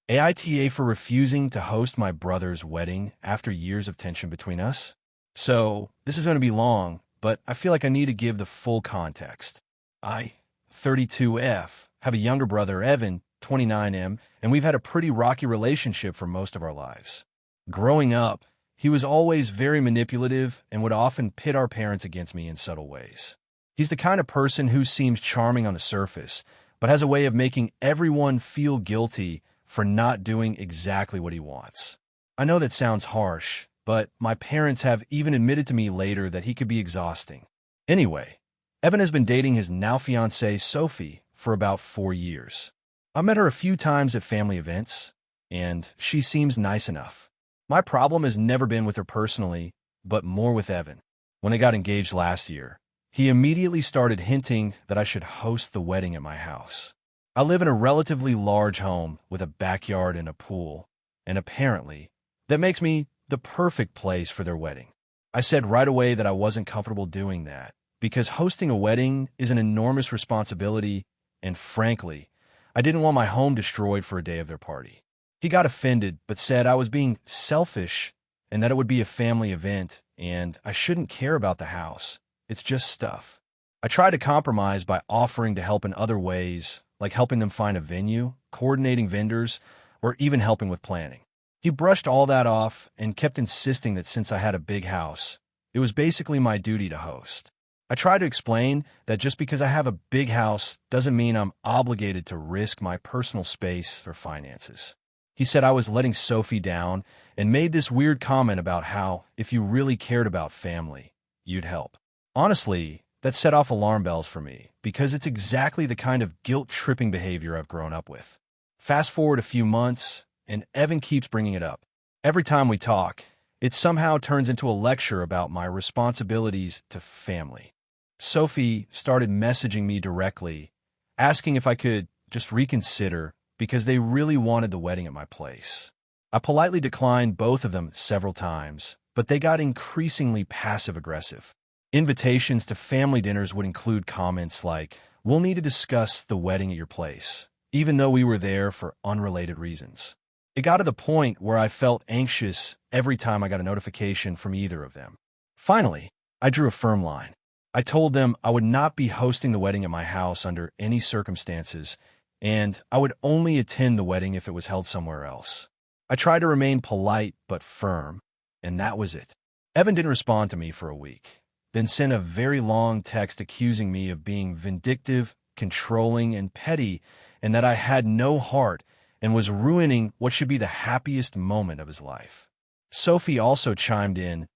AITA for refusing to host my brother's wedding after years of tension between us. So, this is going to be long, but I feel like I need to give the full context. I, 32F, have a younger brother, Evan, 29M, and we've had a pretty rocky relationship for most of our lives. Growing up, he was always very manipulative and would often pit our parents against me in subtle ways. He's the kind of person who seems charming on the surface, but has a way of making everyone feel guilty for not doing exactly what he wants. I know that sounds harsh, but my parents have even admitted to me later that he could be exhausting. Anyway, Evan has been dating his now-fiancée, Sophie, for about 4 years. I met her a few times at family events, and she seems nice enough. My problem has never been with her personally, but more with Evan. When they got engaged last year, he immediately started hinting that I should host the wedding at my house. I live in a relatively large home with a backyard and a pool, and apparently, that makes me the perfect place for their wedding. I said right away that I wasn't comfortable doing that, because hosting a wedding is an enormous responsibility, and frankly, I didn't want my home destroyed for a day of their party. He got offended, but said I was being selfish and that it would be a family event, and I shouldn't care about the house. It's just stuff. I tried to compromise by offering to help in other ways, like helping them find a venue, coordinating vendors, or even helping with planning. He brushed all that off and kept insisting that since I had a big house, it was basically my duty to host. I tried to explain that just because I have a big house doesn't mean I'm obligated to risk my personal space or finances. He said I was letting Sophie down and made this weird comment about how, if you really cared about family, you'd help. Honestly, that set off alarm bells for me, because it's exactly the kind of guilt-tripping behavior I've grown up with. Fast forward a few months, and Evan keeps bringing it up. Every time we talk, it somehow turns into a lecture about my responsibilities to family. Sophie started messaging me directly, asking if I could just reconsider because they really wanted the wedding at my place. I politely declined both of them several times, but they got increasingly passive-aggressive. Invitations to family dinners would include comments like, "We'll need to discuss the wedding at your place," even though we were there for unrelated reasons. It got to the point where I felt anxious every time I got a notification from either of them. Finally, I drew a firm line. I told them I would not be hosting the wedding at my house under any circumstances, and I would only attend the wedding if it was held somewhere else. I tried to remain polite but firm, and that was it. Evan didn't respond to me for a week, then sent a very long text accusing me of being vindictive, controlling, and petty, and that I had no heart and was ruining what should be the happiest moment of his life. Sophie also chimed in,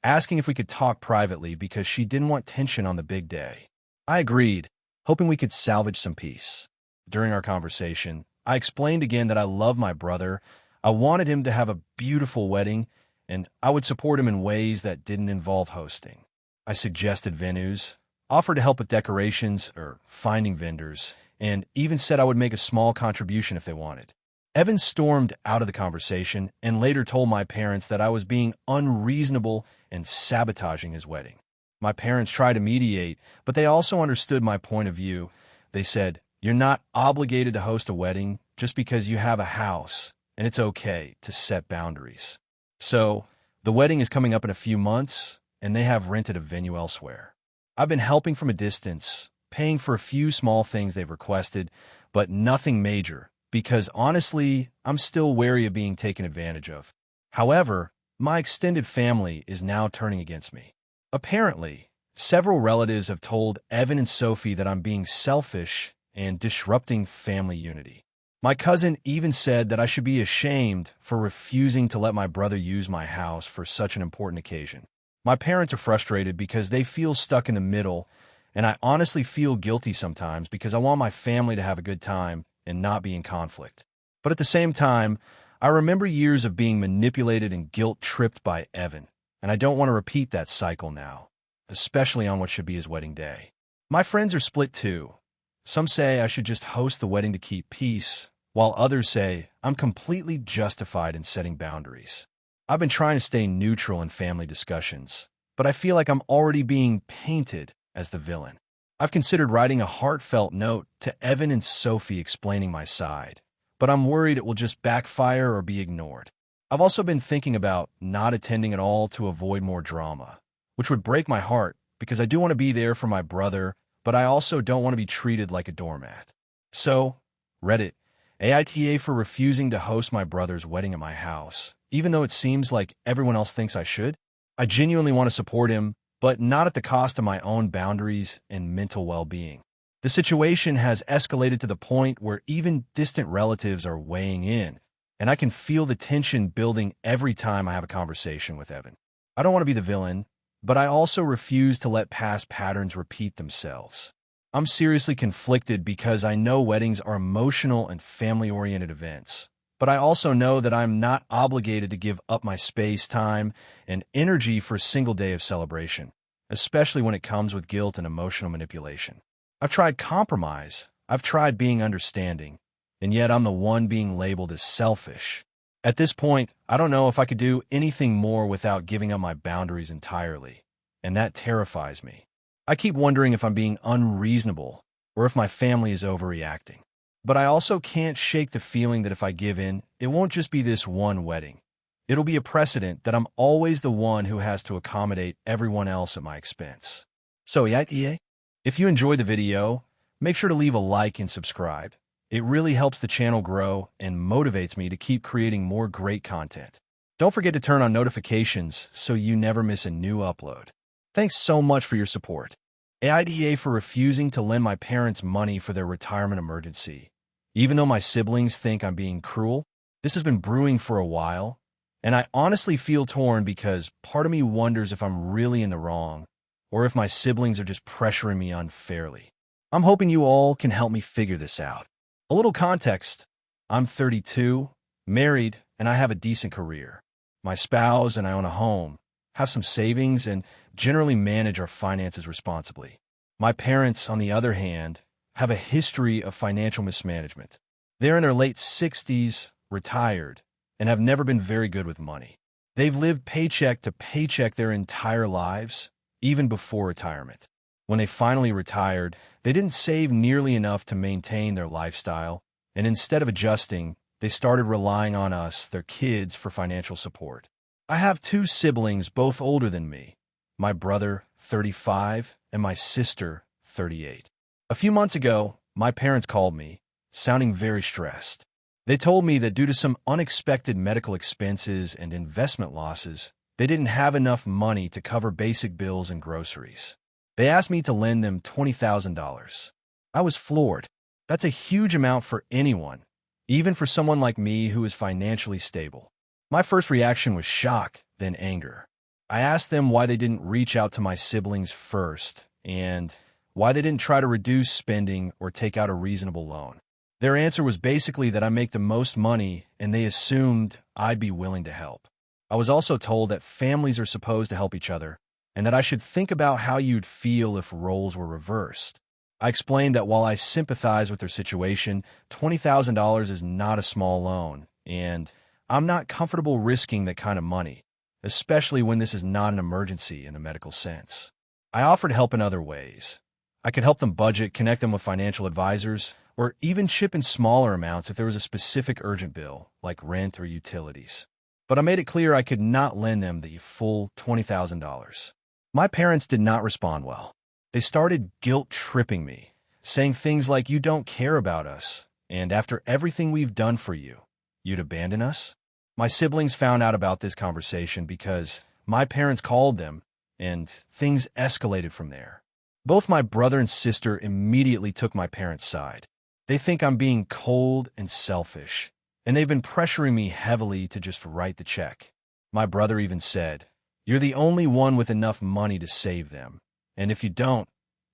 asking if we could talk privately because she didn't want tension on the big day. I agreed, hoping we could salvage some peace. During our conversation, I explained again that I love my brother, I wanted him to have a beautiful wedding, and I would support him in ways that didn't involve hosting. I suggested venues, offered to help with decorations or finding vendors, and even said I would make a small contribution if they wanted. Evan stormed out of the conversation and later told my parents that I was being unreasonable and sabotaging his wedding. My parents tried to mediate, but they also understood my point of view. They said, "You're not obligated to host a wedding just because you have a house, and it's okay to set boundaries." So, the wedding is coming up in a few months, and they have rented a venue elsewhere. I've been helping from a distance, paying for a few small things they've requested, but nothing major, because honestly, I'm still wary of being taken advantage of. However, my extended family is now turning against me. Apparently, several relatives have told Evan and Sophie that I'm being selfish and disrupting family unity. My cousin even said that I should be ashamed for refusing to let my brother use my house for such an important occasion. My parents are frustrated because they feel stuck in the middle, and I honestly feel guilty sometimes because I want my family to have a good time and not be in conflict. But at the same time, I remember years of being manipulated and guilt-tripped by Evan, and I don't want to repeat that cycle now, especially on what should be his wedding day. My friends are split too. Some say I should just host the wedding to keep peace, while others say I'm completely justified in setting boundaries. I've been trying to stay neutral in family discussions, but I feel like I'm already being painted as the villain. I've considered writing a heartfelt note to Evan and Sophie explaining my side, but I'm worried it will just backfire or be ignored. I've also been thinking about not attending at all to avoid more drama, which would break my heart because I do want to be there for my brother, but I also don't want to be treated like a doormat. So, Reddit, AITA for refusing to host my brother's wedding at my house, even though it seems like everyone else thinks I should. I genuinely want to support him, but not at the cost of my own boundaries and mental well-being. The situation has escalated to the point where even distant relatives are weighing in, and I can feel the tension building every time I have a conversation with Evan. I don't want to be the villain, but I also refuse to let past patterns repeat themselves. I'm seriously conflicted because I know weddings are emotional and family-oriented events, but I also know that I'm not obligated to give up my space, time, and energy for a single day of celebration, especially when it comes with guilt and emotional manipulation. I've tried compromise, I've tried being understanding, and yet I'm the one being labeled as selfish. At this point, I don't know if I could do anything more without giving up my boundaries entirely, and that terrifies me. I keep wondering if I'm being unreasonable or if my family is overreacting. But I also can't shake the feeling that if I give in, it won't just be this one wedding. It'll be a precedent that I'm always the one who has to accommodate everyone else at my expense. So, AITA, if you enjoyed the video, make sure to leave a like and subscribe. It really helps the channel grow and motivates me to keep creating more great content. Don't forget to turn on notifications so you never miss a new upload. Thanks so much for your support. AITA for refusing to lend my parents money for their retirement emergency. Even though my siblings think I'm being cruel, this has been brewing for a while, and I honestly feel torn because part of me wonders if I'm really in the wrong or if my siblings are just pressuring me unfairly. I'm hoping you all can help me figure this out. A little context: I'm 32, married, and I have a decent career. My spouse and I own a home, have some savings, and generally manage our finances responsibly. My parents, on the other hand, have a history of financial mismanagement. They're in their late 60s, retired, and have never been very good with money. They've lived paycheck to paycheck their entire lives, even before retirement. When they finally retired, they didn't save nearly enough to maintain their lifestyle, and instead of adjusting, they started relying on us, their kids, for financial support. I have two siblings, both older than me. My brother, 35, and my sister, 38. A few months ago, my parents called me, sounding very stressed. They told me that due to some unexpected medical expenses and investment losses, they didn't have enough money to cover basic bills and groceries. They asked me to lend them $20,000. I was floored. That's a huge amount for anyone, even for someone like me who is financially stable. My first reaction was shock, then anger. I asked them why they didn't reach out to my siblings first, and why they didn't try to reduce spending or take out a reasonable loan. Their answer was basically that I make the most money, and they assumed I'd be willing to help. I was also told that families are supposed to help each other, and that I should think about how you'd feel if roles were reversed. I explained that while I sympathize with their situation, $20,000 is not a small loan, and I'm not comfortable risking that kind of money, especially when this is not an emergency in the medical sense. I offered help in other ways. I could help them budget, connect them with financial advisors, or even chip in smaller amounts if there was a specific urgent bill, like rent or utilities. But I made it clear I could not lend them the full $20,000. My parents did not respond well. They started guilt-tripping me, saying things like, "You don't care about us, and after everything we've done for you, you'd abandon us?" My siblings found out about this conversation because my parents called them, and things escalated from there. Both my brother and sister immediately took my parents' side. They think I'm being cold and selfish, and they've been pressuring me heavily to just write the check. My brother even said, "You're the only one with enough money to save them, and if you don't,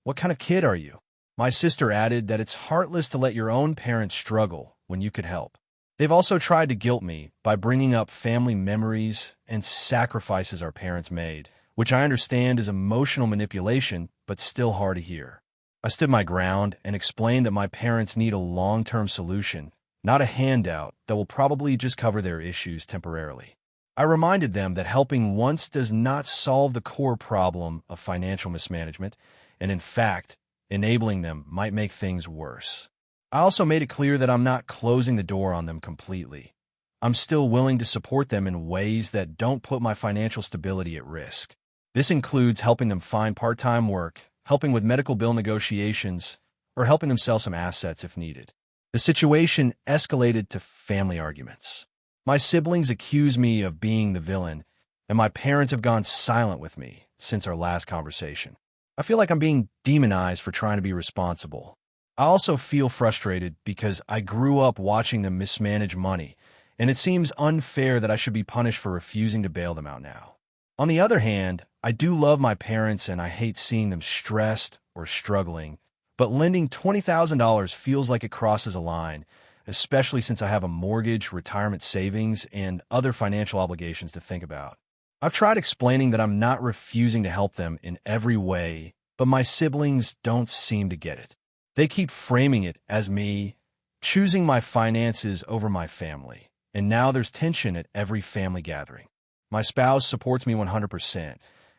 what kind of kid are you?" My sister added that it's heartless to let your own parents struggle when you could help. They've also tried to guilt me by bringing up family memories and sacrifices our parents made, which I understand is emotional manipulation, but still hard to hear. I stood my ground and explained that my parents need a long-term solution, not a handout that will probably just cover their issues temporarily. I reminded them that helping once does not solve the core problem of financial mismanagement, and in fact, enabling them might make things worse. I also made it clear that I'm not closing the door on them completely. I'm still willing to support them in ways that don't put my financial stability at risk. This includes helping them find part-time work, helping with medical bill negotiations, or helping them sell some assets if needed. The situation escalated to family arguments. My siblings accuse me of being the villain, and my parents have gone silent with me since our last conversation. I feel like I'm being demonized for trying to be responsible. I also feel frustrated because I grew up watching them mismanage money, and it seems unfair that I should be punished for refusing to bail them out now. On the other hand, I do love my parents and I hate seeing them stressed or struggling, but lending $20,000 feels like it crosses a line, especially since I have a mortgage, retirement savings, and other financial obligations to think about. I've tried explaining that I'm not refusing to help them in every way, but my siblings don't seem to get it. They keep framing it as me choosing my finances over my family, and now there's tension at every family gathering. My spouse supports me 100%,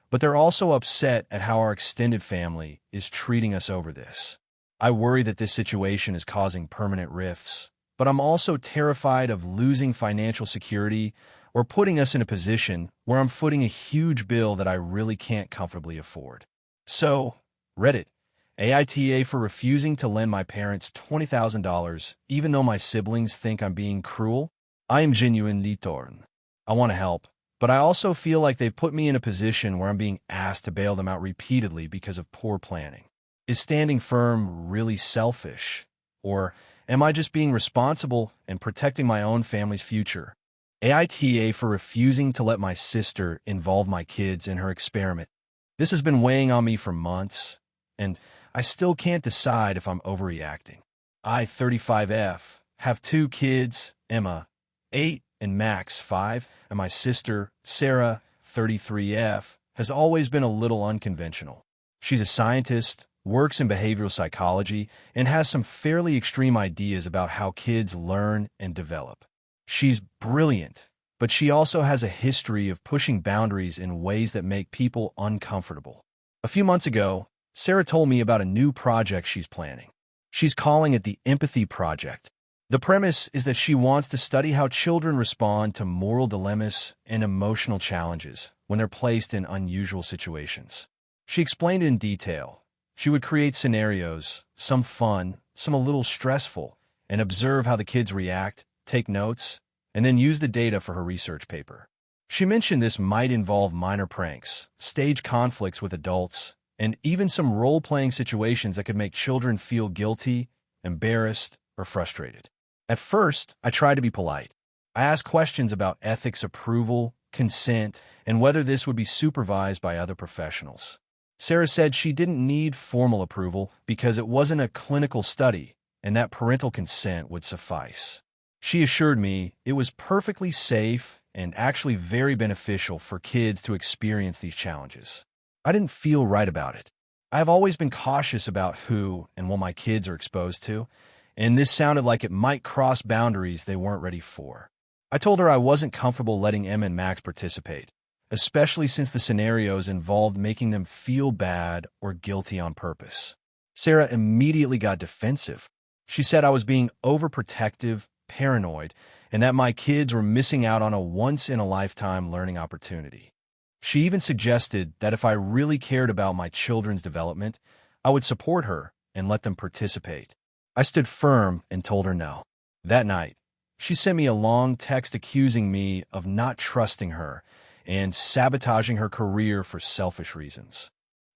but they're also upset at how our extended family is treating us over this. I worry that this situation is causing permanent rifts, but I'm also terrified of losing financial security or putting us in a position where I'm footing a huge bill that I really can't comfortably afford. So, Reddit, AITA for refusing to lend my parents $20,000 even though my siblings think I'm being cruel? I am genuinely torn. I want to help, but I also feel like they've put me in a position where I'm being asked to bail them out repeatedly because of poor planning. Is standing firm really selfish? Or am I just being responsible and protecting my own family's future? AITA for refusing to let my sister involve my kids in her experiment. This has been weighing on me for months, and I still can't decide if I'm overreacting. I, 35F, have 2 kids, Emma, 8, and Max, 5, and my sister, Sarah, 33F, has always been a little unconventional. She's a scientist, works in behavioral psychology, and has some fairly extreme ideas about how kids learn and develop. She's brilliant, but she also has a history of pushing boundaries in ways that make people uncomfortable. A few months ago, Sarah told me about a new project she's planning. She's calling it the Empathy Project. The premise is that she wants to study how children respond to moral dilemmas and emotional challenges when they're placed in unusual situations. She explained in detail. She would create scenarios, some fun, some a little stressful, and observe how the kids react, take notes, and then use the data for her research paper. She mentioned this might involve minor pranks, stage conflicts with adults, and even some role-playing situations that could make children feel guilty, embarrassed, or frustrated. At first, I tried to be polite. I asked questions about ethics, approval, consent, and whether this would be supervised by other professionals. Sarah said she didn't need formal approval because it wasn't a clinical study and that parental consent would suffice. She assured me it was perfectly safe and actually very beneficial for kids to experience these challenges. I didn't feel right about it. I have always been cautious about who and what my kids are exposed to, and this sounded like it might cross boundaries they weren't ready for. I told her I wasn't comfortable letting Emma and Max participate, especially since the scenarios involved making them feel bad or guilty on purpose. Sarah immediately got defensive. She said I was being overprotective, paranoid, and that my kids were missing out on a once-in-a-lifetime learning opportunity. She even suggested that if I really cared about my children's development, I would support her and let them participate. I stood firm and told her no. That night, she sent me a long text accusing me of not trusting her and sabotaging her career for selfish reasons.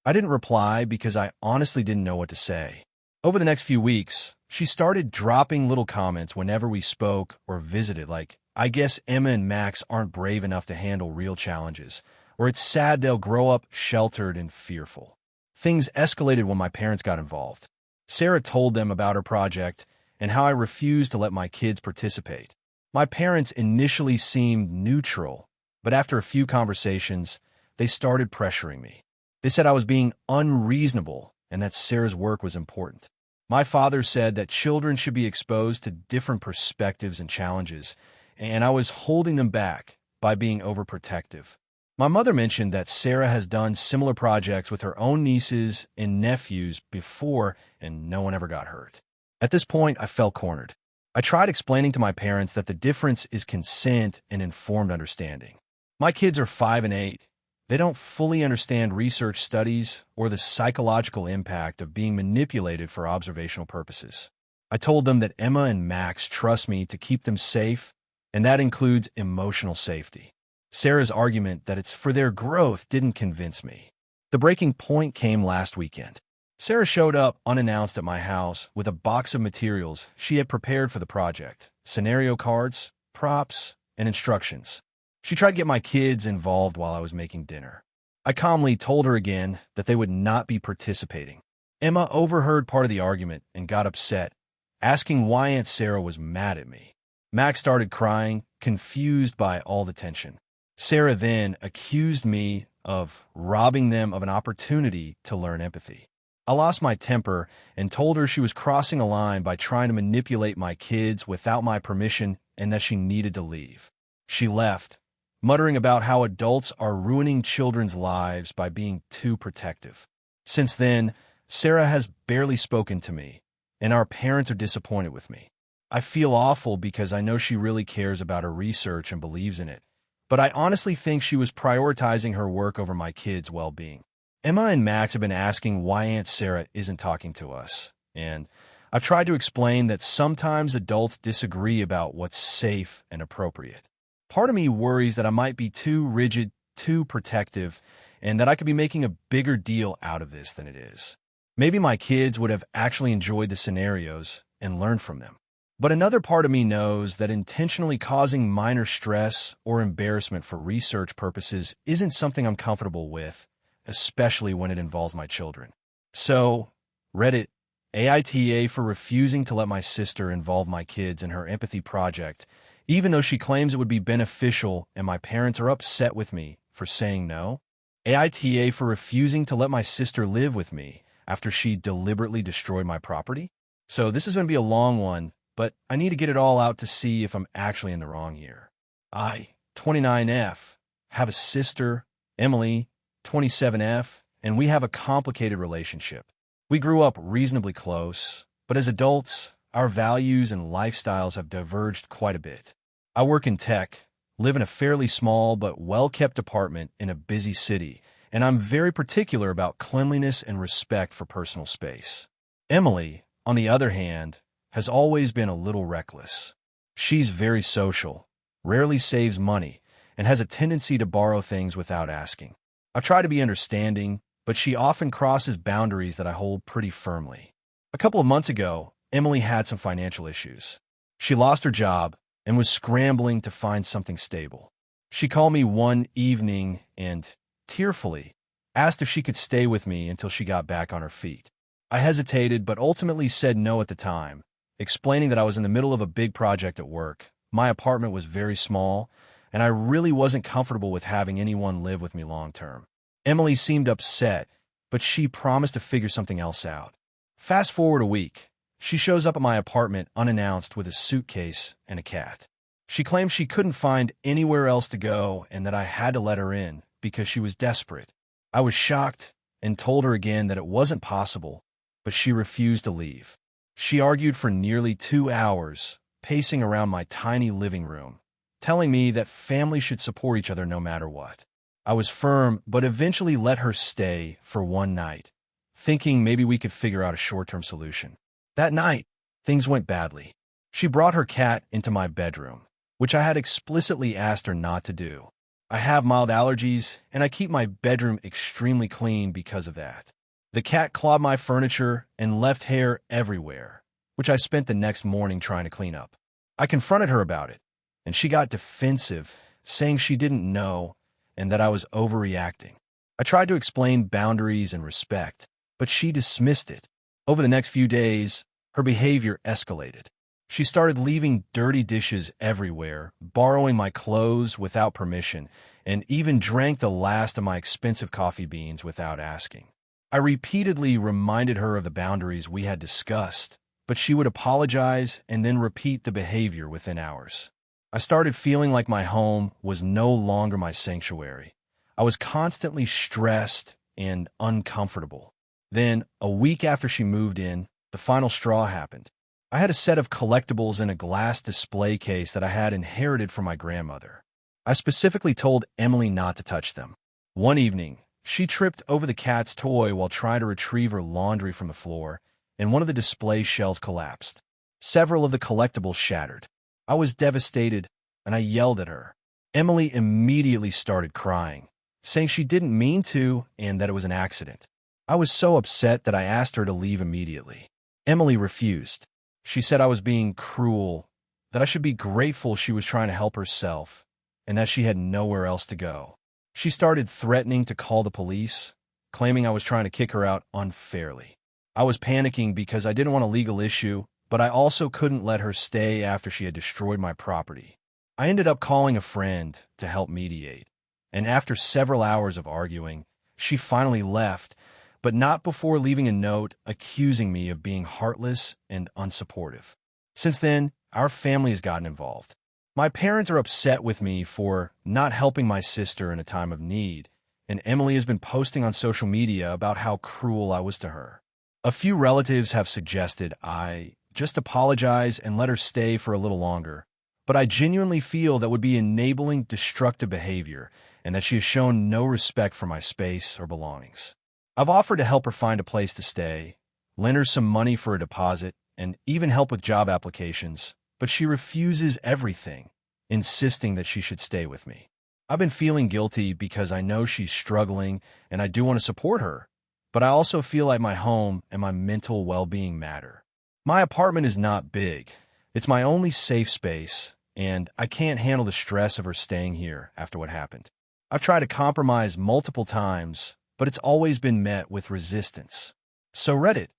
I didn't reply because I honestly didn't know what to say. Over the next few weeks, she started dropping little comments whenever we spoke or visited, like, I guess Emma and Max aren't brave enough to handle real challenges, or it's sad they'll grow up sheltered and fearful. Things escalated when my parents got involved. Sarah told them about her project and how I refused to let my kids participate. My parents initially seemed neutral, but after a few conversations, they started pressuring me. They said I was being unreasonable and that Sarah's work was important. My father said that children should be exposed to different perspectives and challenges, and I was holding them back by being overprotective. My mother mentioned that Sarah has done similar projects with her own nieces and nephews before, and no one ever got hurt. At this point, I felt cornered. I tried explaining to my parents that the difference is consent and informed understanding. My kids are 5 and 8. They don't fully understand research studies or the psychological impact of being manipulated for observational purposes. I told them that Emma and Max trust me to keep them safe, and that includes emotional safety. Sarah's argument that it's for their growth didn't convince me. The breaking point came last weekend. Sarah showed up unannounced at my house with a box of materials she had prepared for the project: scenario cards, props, and instructions. She tried to get my kids involved while I was making dinner. I calmly told her again that they would not be participating. Emma overheard part of the argument and got upset, asking why Aunt Sarah was mad at me. Max started crying, confused by all the tension. Sarah then accused me of robbing them of an opportunity to learn empathy. I lost my temper and told her she was crossing a line by trying to manipulate my kids without my permission and that she needed to leave. She left, muttering about how adults are ruining children's lives by being too protective. Since then, Sarah has barely spoken to me, and our parents are disappointed with me. I feel awful because I know she really cares about her research and believes in it, but I honestly think she was prioritizing her work over my kids' well-being. Emma and Max have been asking why Aunt Sarah isn't talking to us, and I've tried to explain that sometimes adults disagree about what's safe and appropriate. Part of me worries that I might be too rigid, too protective, and that I could be making a bigger deal out of this than it is. Maybe my kids would have actually enjoyed the scenarios and learned from them. But another part of me knows that intentionally causing minor stress or embarrassment for research purposes isn't something I'm comfortable with, especially when it involves my children. So, Reddit, AITA for refusing to let my sister involve my kids in her empathy project, even though she claims it would be beneficial and my parents are upset with me for saying no. AITA for refusing to let my sister live with me after she deliberately destroyed my property. So this is going to be a long one, but I need to get it all out to see if I'm actually in the wrong here. I, 29F, have a sister, Emily, 27F, and we have a complicated relationship. We grew up reasonably close, but as adults, our values and lifestyles have diverged quite a bit. I work in tech, live in a fairly small but well-kept apartment in a busy city, and I'm very particular about cleanliness and respect for personal space. Emily, on the other hand, has always been a little reckless. She's very social, rarely saves money, and has a tendency to borrow things without asking. I've tried to be understanding, but she often crosses boundaries that I hold pretty firmly. A couple of months ago, Emily had some financial issues. She lost her job and was scrambling to find something stable. She called me one evening and, tearfully, asked if she could stay with me until she got back on her feet. I hesitated but ultimately said no at the time, explaining that I was in the middle of a big project at work. My apartment was very small, and I really wasn't comfortable with having anyone live with me long term. Emily seemed upset, but she promised to figure something else out. Fast forward a week. She shows up at my apartment unannounced with a suitcase and a cat. She claimed she couldn't find anywhere else to go and that I had to let her in because she was desperate. I was shocked and told her again that it wasn't possible, but she refused to leave. She argued for nearly 2 hours, pacing around my tiny living room, telling me that families should support each other no matter what. I was firm, but eventually let her stay for one night, thinking maybe we could figure out a short-term solution. That night, things went badly. She brought her cat into my bedroom, which I had explicitly asked her not to do. I have mild allergies, and I keep my bedroom extremely clean because of that. The cat clawed my furniture and left hair everywhere, which I spent the next morning trying to clean up. I confronted her about it, and she got defensive, saying she didn't know and that I was overreacting. I tried to explain boundaries and respect, but she dismissed it. Over the next few days, her behavior escalated. She started leaving dirty dishes everywhere, borrowing my clothes without permission, and even drank the last of my expensive coffee beans without asking. I repeatedly reminded her of the boundaries we had discussed, but she would apologize and then repeat the behavior within hours. I started feeling like my home was no longer my sanctuary. I was constantly stressed and uncomfortable. Then, a week after she moved in, the final straw happened. I had a set of collectibles in a glass display case that I had inherited from my grandmother. I specifically told Emily not to touch them. One evening, she tripped over the cat's toy while trying to retrieve her laundry from the floor, and one of the display shelves collapsed. Several of the collectibles shattered. I was devastated, and I yelled at her. Emily immediately started crying, saying she didn't mean to and that it was an accident. I was so upset that I asked her to leave immediately. Emily refused. She said I was being cruel, that I should be grateful she was trying to help herself, and that she had nowhere else to go. She started threatening to call the police, claiming I was trying to kick her out unfairly. I was panicking because I didn't want a legal issue, but I also couldn't let her stay after she had destroyed my property. I ended up calling a friend to help mediate, and after several hours of arguing, she finally left, but not before leaving a note accusing me of being heartless and unsupportive. Since then, our family has gotten involved. My parents are upset with me for not helping my sister in a time of need, and Emily has been posting on social media about how cruel I was to her. A few relatives have suggested I just apologize and let her stay for a little longer, but I genuinely feel that would be enabling destructive behavior and that she has shown no respect for my space or belongings. I've offered to help her find a place to stay, lend her some money for a deposit, and even help with job applications, but she refuses everything, insisting that she should stay with me. I've been feeling guilty because I know she's struggling and I do want to support her, but I also feel like my home and my mental well-being matter. My apartment is not big. It's my only safe space, and I can't handle the stress of her staying here after what happened. I've tried to compromise multiple times, but it's always been met with resistance. So Reddit,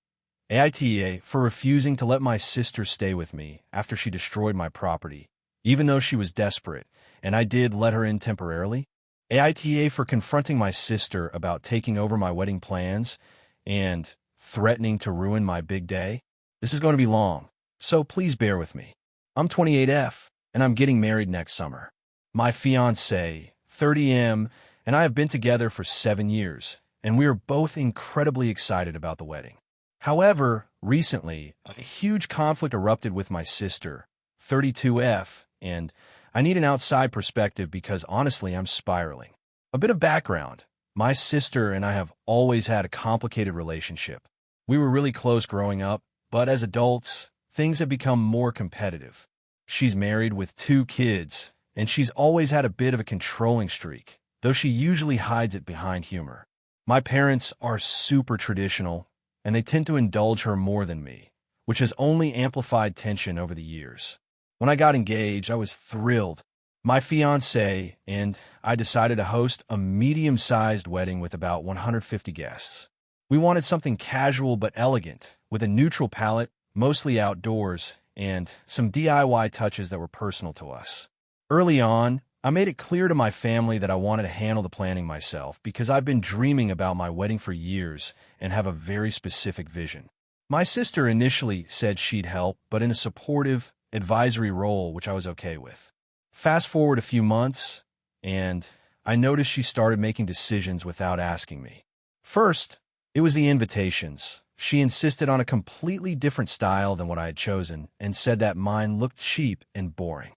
AITA, for refusing to let my sister stay with me after she destroyed my property, even though she was desperate, and I did let her in temporarily. AITA for confronting my sister about taking over my wedding plans and threatening to ruin my big day. This is going to be long, so please bear with me. I'm 28F, and I'm getting married next summer. My fiancé, 30M, and I have been together for 7 years, and we are both incredibly excited about the wedding. However, recently, a huge conflict erupted with my sister, 32F, and I need an outside perspective because honestly, I'm spiraling. A bit of background. My sister and I have always had a complicated relationship. We were really close growing up, but as adults, things have become more competitive. She's married with 2 kids, and she's always had a bit of a controlling streak, though she usually hides it behind humor. My parents are super traditional, and they tend to indulge her more than me, which has only amplified tension over the years. When I got engaged, I was thrilled. My fiancé and I decided to host a medium-sized wedding with about 150 guests. We wanted something casual but elegant, with a neutral palette, mostly outdoors, and some DIY touches that were personal to us. Early on, I made it clear to my family that I wanted to handle the planning myself because I've been dreaming about my wedding for years and have a very specific vision. My sister initially said she'd help, but in a supportive, advisory role, which I was okay with. Fast forward a few months, and I noticed she started making decisions without asking me. First, it was the invitations. She insisted on a completely different style than what I had chosen and said that mine looked cheap and boring.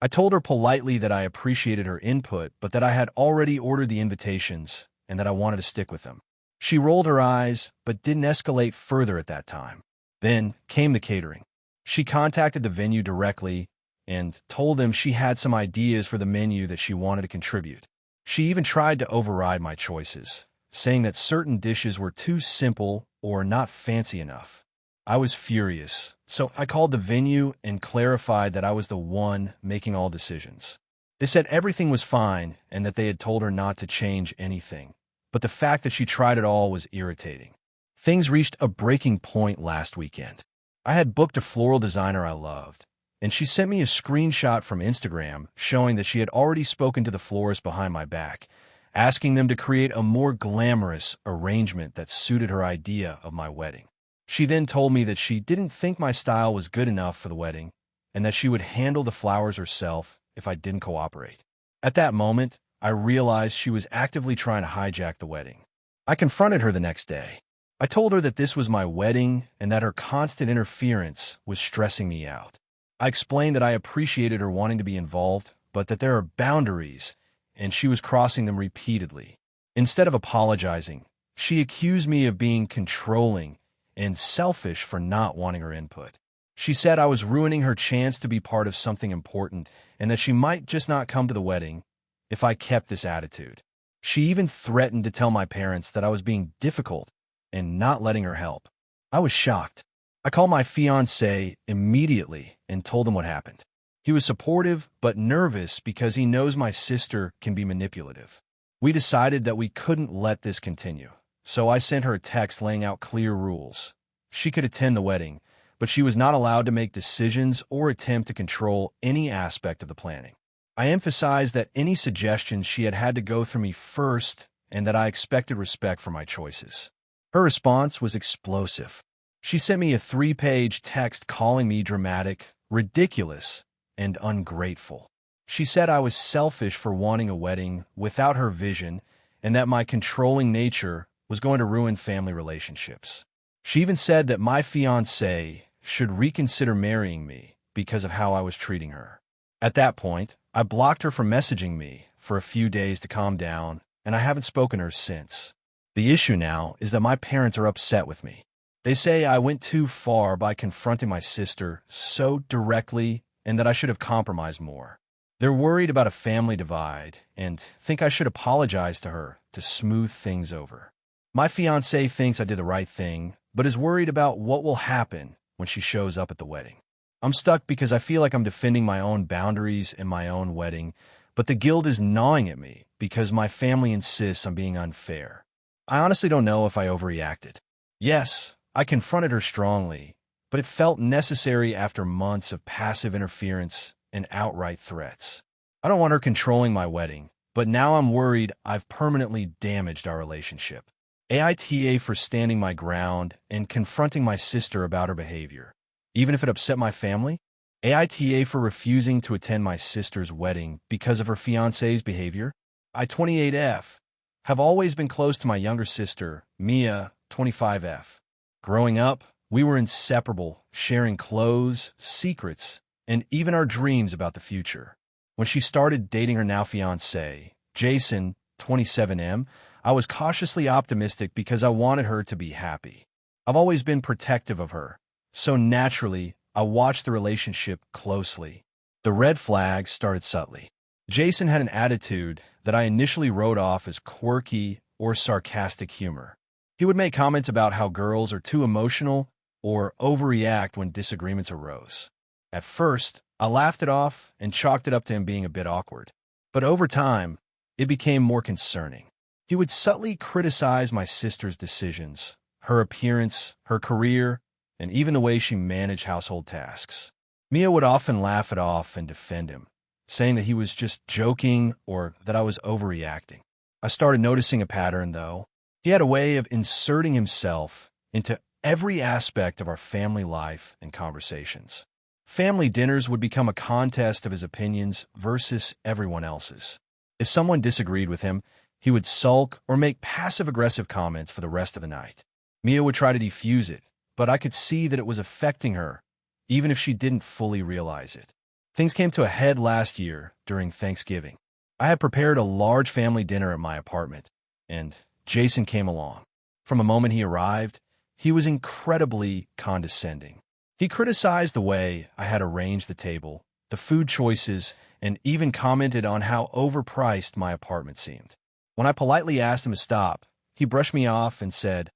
I told her politely that I appreciated her input, but that I had already ordered the invitations and that I wanted to stick with them. She rolled her eyes, but didn't escalate further at that time. Then came the catering. She contacted the venue directly and told them she had some ideas for the menu that she wanted to contribute. She even tried to override my choices, saying that certain dishes were too simple or not fancy enough. I was furious, so I called the venue and clarified that I was the one making all decisions. They said everything was fine and that they had told her not to change anything, but the fact that she tried it all was irritating. Things reached a breaking point last weekend. I had booked a floral designer I loved, and she sent me a screenshot from Instagram showing that she had already spoken to the florist behind my back, asking them to create a more glamorous arrangement that suited her idea of my wedding. She then told me that she didn't think my style was good enough for the wedding and that she would handle the flowers herself if I didn't cooperate. At that moment, I realized she was actively trying to hijack the wedding. I confronted her the next day. I told her that this was my wedding and that her constant interference was stressing me out. I explained that I appreciated her wanting to be involved, but that there are boundaries, and she was crossing them repeatedly. Instead of apologizing, she accused me of being controlling and selfish for not wanting her input. She said I was ruining her chance to be part of something important and that she might just not come to the wedding if I kept this attitude. She even threatened to tell my parents that I was being difficult and not letting her help. I was shocked. I called my fiancé immediately and told him what happened. He was supportive but nervous because he knows my sister can be manipulative. We decided that we couldn't let this continue, so I sent her a text laying out clear rules. She could attend the wedding, but she was not allowed to make decisions or attempt to control any aspect of the planning. I emphasized that any suggestions she had to go through me first and that I expected respect for my choices. Her response was explosive. She sent me a 3-page text calling me dramatic, ridiculous, and ungrateful. She said I was selfish for wanting a wedding without her vision and that my controlling nature was going to ruin family relationships. She even said that my fiancé should reconsider marrying me because of how I was treating her. At that point, I blocked her from messaging me for a few days to calm down, and I haven't spoken to her since. The issue now is that my parents are upset with me. They say I went too far by confronting my sister so directly and that I should have compromised more. They're worried about a family divide and think I should apologize to her to smooth things over. My fiancé thinks I did the right thing, but is worried about what will happen when she shows up at the wedding. I'm stuck because I feel like I'm defending my own boundaries in my own wedding, but the guilt is gnawing at me because my family insists on being unfair. I honestly don't know if I overreacted. Yes, I confronted her strongly, but it felt necessary after months of passive interference and outright threats. I don't want her controlling my wedding, but now I'm worried I've permanently damaged our relationship. AITA for standing my ground and confronting my sister about her behavior, even if it upset my family. AITA for refusing to attend my sister's wedding because of her fiancé's behavior. I-28F have always been close to my younger sister, Mia, 25F. Growing up, we were inseparable, sharing clothes, secrets, and even our dreams about the future. When she started dating her now fiancé, Jason, 27M, I was cautiously optimistic because I wanted her to be happy. I've always been protective of her, so naturally, I watched the relationship closely. The red flags started subtly. Jason had an attitude that I initially wrote off as quirky or sarcastic humor. He would make comments about how girls are too emotional or overreact when disagreements arose. At first, I laughed it off and chalked it up to him being a bit awkward. But over time, it became more concerning. He would subtly criticize my sister's decisions, her appearance, her career, and even the way she managed household tasks. Mia would often laugh it off and defend him, saying that he was just joking or that I was overreacting. I started noticing a pattern, though. He had a way of inserting himself into every aspect of our family life and conversations. Family dinners would become a contest of his opinions versus everyone else's. If someone disagreed with him, he would sulk or make passive-aggressive comments for the rest of the night. Mia would try to defuse it, but I could see that it was affecting her, even if she didn't fully realize it. Things came to a head last year during Thanksgiving. I had prepared a large family dinner at my apartment, and Jason came along. From the moment he arrived, he was incredibly condescending. He criticized the way I had arranged the table, the food choices, and even commented on how overpriced my apartment seemed. When I politely asked him to stop, he brushed me off and said,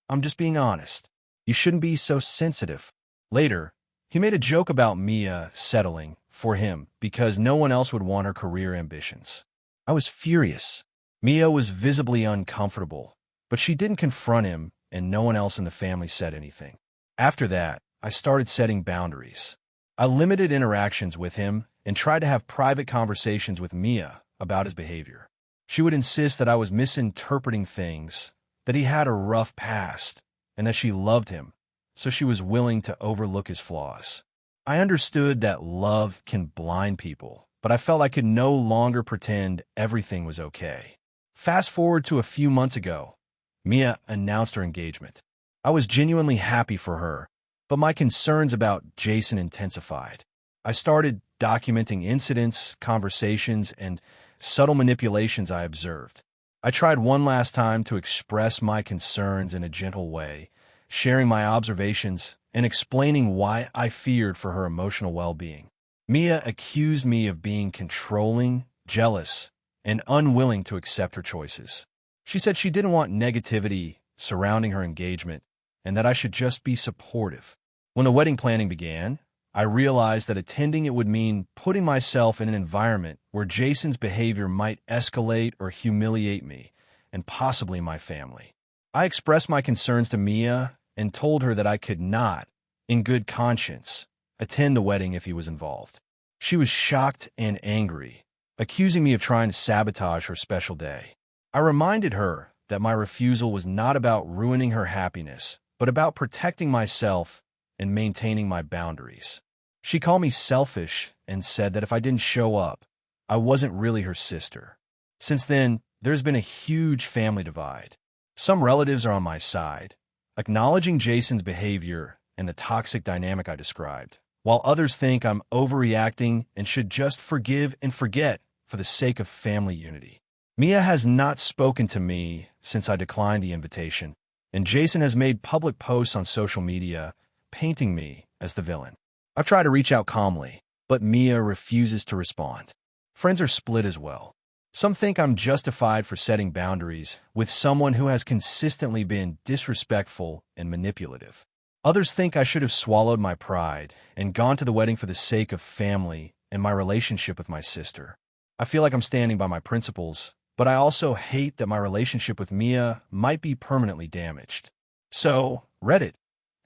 "I'm just being honest. You shouldn't be so sensitive." Later, he made a joke about Mia settling for him because no one else would want her career ambitions. I was furious. Mia was visibly uncomfortable, but she didn't confront him, and no one else in the family said anything. After that, I started setting boundaries. I limited interactions with him and tried to have private conversations with Mia about his behavior. She would insist that I was misinterpreting things, that he had a rough past, and that she loved him, so she was willing to overlook his flaws. I understood that love can blind people, but I felt I could no longer pretend everything was okay. Fast forward to a few months ago, Mia announced her engagement. I was genuinely happy for her, but my concerns about Jason intensified. I started documenting incidents, conversations, and subtle manipulations I observed. I tried one last time to express my concerns in a gentle way, sharing my observations and explaining why I feared for her emotional well-being. Mia accused me of being controlling, jealous, and unwilling to accept her choices. She said she didn't want negativity surrounding her engagement and that I should just be supportive. When the wedding planning began, I realized that attending it would mean putting myself in an environment where Jason's behavior might escalate or humiliate me, and possibly my family. I expressed my concerns to Mia and told her that I could not, in good conscience, attend the wedding if he was involved. She was shocked and angry, accusing me of trying to sabotage her special day. I reminded her that my refusal was not about ruining her happiness, but about protecting myself and maintaining my boundaries. She called me selfish and said that if I didn't show up, I wasn't really her sister. Since then, there's been a huge family divide. Some relatives are on my side, acknowledging Jason's behavior and the toxic dynamic I described, while others think I'm overreacting and should just forgive and forget for the sake of family unity. Mia has not spoken to me since I declined the invitation, and Jason has made public posts on social media painting me as the villain. I've tried to reach out calmly, but Mia refuses to respond. Friends are split as well. Some think I'm justified for setting boundaries with someone who has consistently been disrespectful and manipulative. Others think I should have swallowed my pride and gone to the wedding for the sake of family and my relationship with my sister. I feel like I'm standing by my principles, but I also hate that my relationship with Mia might be permanently damaged. So, Reddit.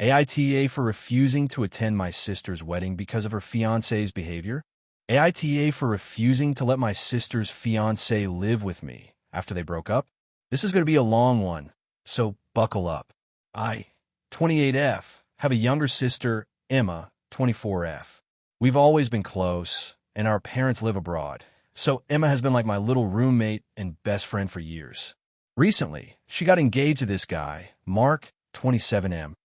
AITA for refusing to attend my sister's wedding because of her fiancé's behavior. AITA for refusing to let my sister's fiancé live with me after they broke up. This is going to be a long one, so buckle up. I, 28F, have a younger sister, Emma, 24F. We've always been close, and our parents live abroad, so Emma has been like my little roommate and best friend for years. Recently, she got engaged to this guy, Mark, 27M.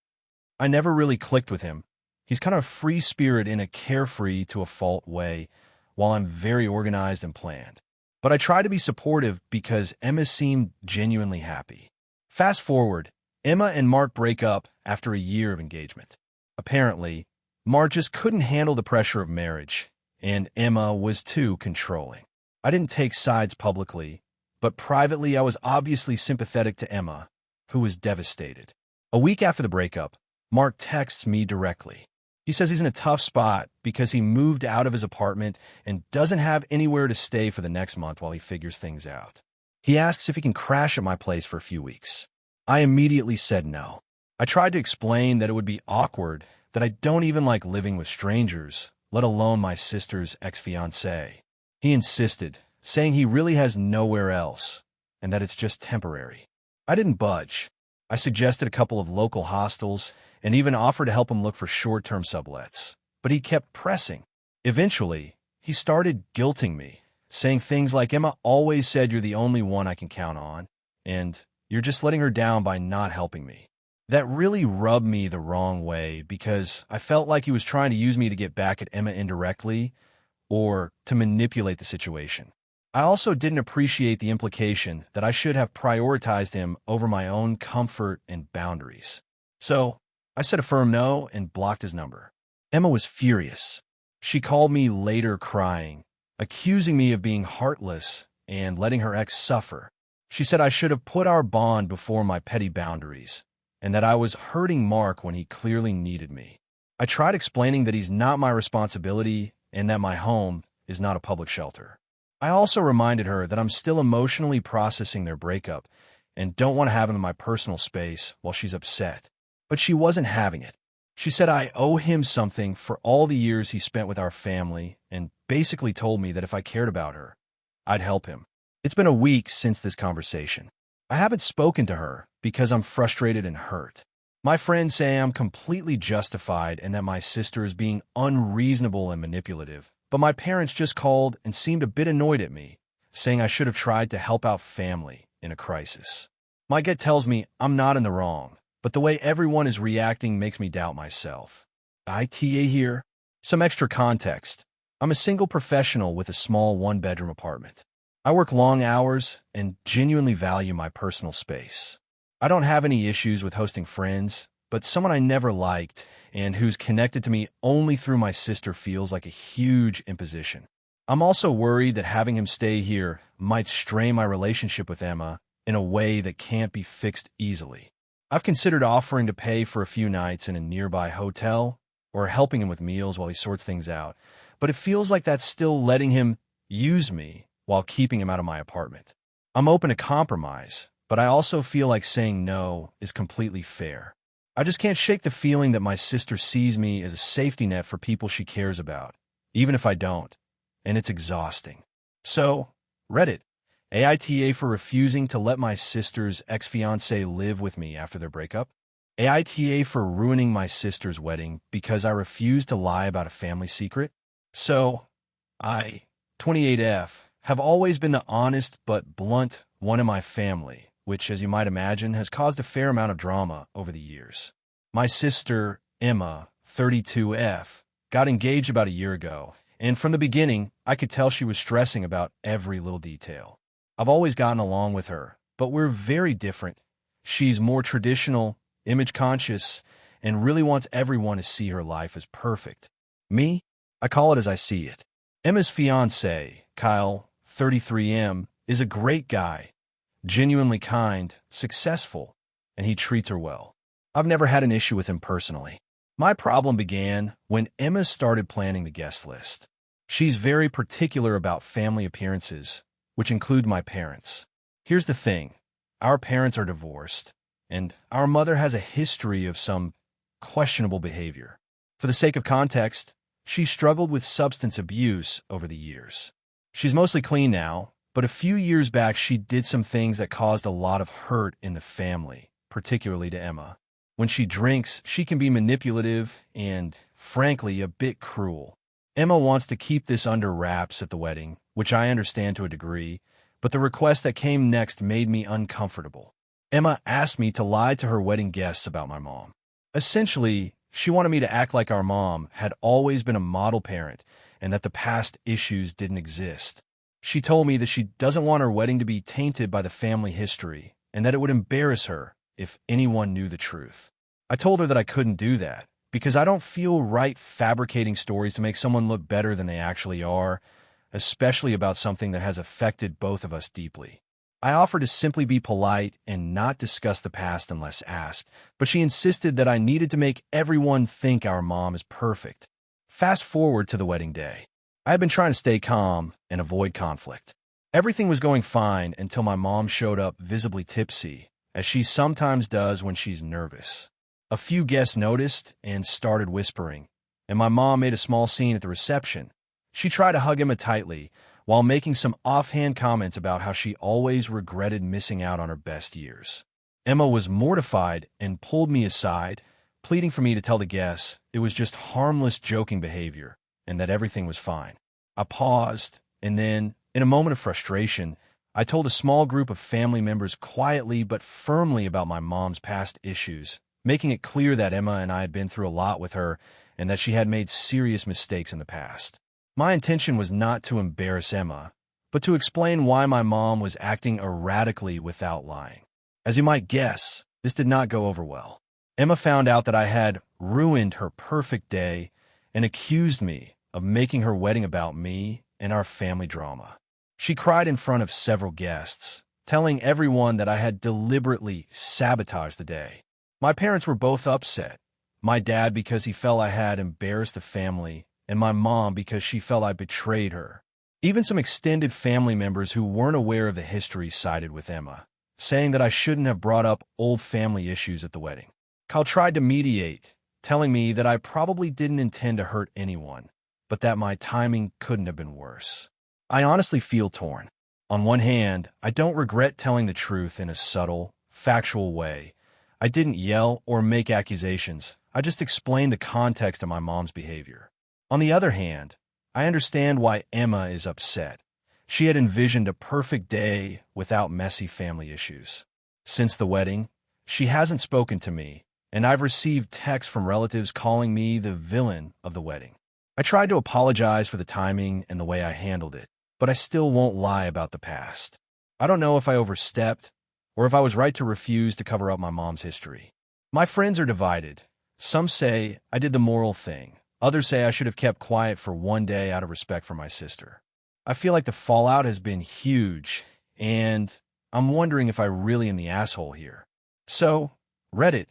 I never really clicked with him. He's kind of free spirit in a carefree to a fault way, while I'm very organized and planned. But I try to be supportive because Emma seemed genuinely happy. Fast forward, Emma and Mark break up after a year of engagement. Apparently, Mark just couldn't handle the pressure of marriage, and Emma was too controlling. I didn't take sides publicly, but privately I was obviously sympathetic to Emma, who was devastated. A week after the breakup, Mark texts me directly. He says he's in a tough spot because he moved out of his apartment and doesn't have anywhere to stay for the next month while he figures things out. He asks if he can crash at my place for a few weeks. I immediately said no. I tried to explain that it would be awkward, that I don't even like living with strangers, let alone my sister's ex-fiancé. He insisted, saying he really has nowhere else, and that it's just temporary. I didn't budge. I suggested a couple of local hostels and even offered to help him look for short-term sublets, but he kept pressing. Eventually, he started guilting me, saying things like, Emma always said you're the only one I can count on, and you're just letting her down by not helping me. That really rubbed me the wrong way because I felt like he was trying to use me to get back at Emma indirectly or to manipulate the situation. I also didn't appreciate the implication that I should have prioritized him over my own comfort and boundaries. So, I said a firm no and blocked his number. Emma was furious. She called me later crying, accusing me of being heartless and letting her ex suffer. She said I should have put our bond before my petty boundaries, and that I was hurting Mark when he clearly needed me. I tried explaining that he's not my responsibility and that my home is not a public shelter. I also reminded her that I'm still emotionally processing their breakup and don't want to have him in my personal space while she's upset. But she wasn't having it. She said I owe him something for all the years he spent with our family and basically told me that if I cared about her, I'd help him. It's been a week since this conversation. I haven't spoken to her because I'm frustrated and hurt. My friends say I'm completely justified and that my sister is being unreasonable and manipulative, but my parents just called and seemed a bit annoyed at me, saying I should have tried to help out family in a crisis. My gut tells me I'm not in the wrong, but the way everyone is reacting makes me doubt myself. AITA here. Some extra context. I'm a single professional with a small one-bedroom apartment. I work long hours and genuinely value my personal space. I don't have any issues with hosting friends, but someone I never liked and who's connected to me only through my sister feels like a huge imposition. I'm also worried that having him stay here might strain my relationship with Emma in a way that can't be fixed easily. I've considered offering to pay for a few nights in a nearby hotel or helping him with meals while he sorts things out, but it feels like that's still letting him use me while keeping him out of my apartment. I'm open to compromise, but I also feel like saying no is completely fair. I just can't shake the feeling that my sister sees me as a safety net for people she cares about, even if I don't, and it's exhausting. So, Reddit, AITA for refusing to let my sister's ex-fiancé live with me after their breakup. AITA for ruining my sister's wedding because I refused to lie about a family secret. So, I, 28F, have always been the honest but blunt one in my family, which, as you might imagine, has caused a fair amount of drama over the years. My sister, Emma, 32F, got engaged about a year ago, and from the beginning, I could tell she was stressing about every little detail. I've always gotten along with her, but we're very different. She's more traditional, image-conscious, and really wants everyone to see her life as perfect. Me? I call it as I see it. Emma's fiancé, Kyle, 33M, is a great guy, genuinely kind, successful, and he treats her well. I've never had an issue with him personally. My problem began when Emma started planning the guest list. She's very particular about family appearances, which include my parents. Here's the thing. Our parents are divorced, and our mother has a history of some questionable behavior. For the sake of context, she struggled with substance abuse over the years. She's mostly clean now, but a few years back she did some things that caused a lot of hurt in the family, particularly to Emma. When she drinks, she can be manipulative and, frankly, a bit cruel. Emma wants to keep this under wraps at the wedding, which I understand to a degree, but the request that came next made me uncomfortable. Emma asked me to lie to her wedding guests about my mom. Essentially, she wanted me to act like our mom had always been a model parent and that the past issues didn't exist. She told me that she doesn't want her wedding to be tainted by the family history and that it would embarrass her if anyone knew the truth. I told her that I couldn't do that because I don't feel right fabricating stories to make someone look better than they actually are, especially about something that has affected both of us deeply. I offered to simply be polite and not discuss the past unless asked, but she insisted that I needed to make everyone think our mom is perfect. Fast forward to the wedding day. I had been trying to stay calm and avoid conflict. Everything was going fine until my mom showed up visibly tipsy, as she sometimes does when she's nervous. A few guests noticed and started whispering, and my mom made a small scene at the reception. She tried to hug Emma tightly, while making some offhand comments about how she always regretted missing out on her best years. Emma was mortified and pulled me aside, pleading for me to tell the guests it was just harmless joking behavior and that everything was fine. I paused, and then, in a moment of frustration, I told a small group of family members quietly but firmly about my mom's past issues, making it clear that Emma and I had been through a lot with her and that she had made serious mistakes in the past. My intention was not to embarrass Emma, but to explain why my mom was acting erratically without lying. As you might guess, this did not go over well. Emma found out that I had ruined her perfect day and accused me of making her wedding about me and our family drama. She cried in front of several guests, telling everyone that I had deliberately sabotaged the day. My parents were both upset. My dad because he felt I had embarrassed the family, and my mom because she felt I betrayed her. Even some extended family members who weren't aware of the history sided with Emma, saying that I shouldn't have brought up old family issues at the wedding. Kyle tried to mediate, telling me that I probably didn't intend to hurt anyone, but that my timing couldn't have been worse. I honestly feel torn. On one hand, I don't regret telling the truth in a subtle, factual way. I didn't yell or make accusations. I just explained the context of my mom's behavior. On the other hand, I understand why Emma is upset. She had envisioned a perfect day without messy family issues. Since the wedding, She hasn't spoken to me, and I've received texts from relatives calling me the villain of the wedding. I tried to apologize for the timing and the way I handled it, but I still won't lie about the past. I don't know if I overstepped or if I was right to refuse to cover up my mom's history. My friends are divided. Some say I did the moral thing. Others say I should have kept quiet for one day out of respect for my sister. I feel like the fallout has been huge, and I'm wondering if I really am the asshole here. So, Reddit,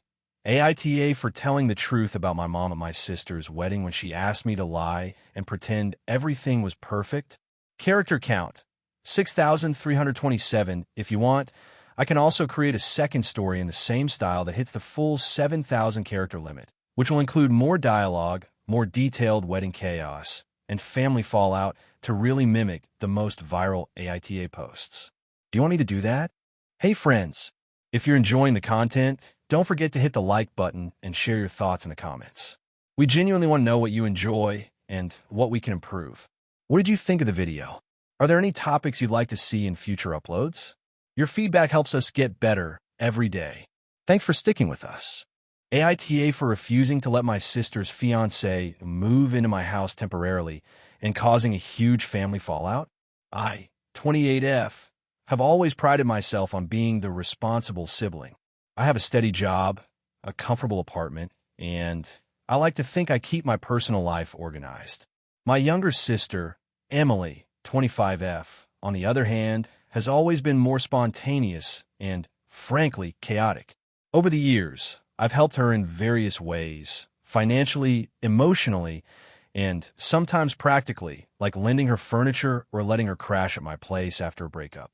AITA for telling the truth about my mom at my sister's wedding when she asked me to lie and pretend everything was perfect. Character count, 6,327. If you want, I can also create a second story in the same style that hits the full 7,000 character limit, which will include more dialogue, more detailed wedding chaos, and family fallout to really mimic the most viral AITA posts. Do you want me to do that? Hey friends, if you're enjoying the content, don't forget to hit the like button and share your thoughts in the comments. We genuinely want to know what you enjoy and what we can improve. What did you think of the video? Are there any topics you'd like to see in future uploads? Your feedback helps us get better every day. Thanks for sticking with us. AITA for refusing to let my sister's fiancé move into my house temporarily and causing a huge family fallout? I, 28F, have always prided myself on being the responsible sibling. I have a steady job, a comfortable apartment, and I like to think I keep my personal life organized. My younger sister, Emily, 25F, on the other hand, has always been more spontaneous and, frankly, chaotic. Over the years, I've helped her in various ways, financially, emotionally, and sometimes practically, like lending her furniture or letting her crash at my place after a breakup.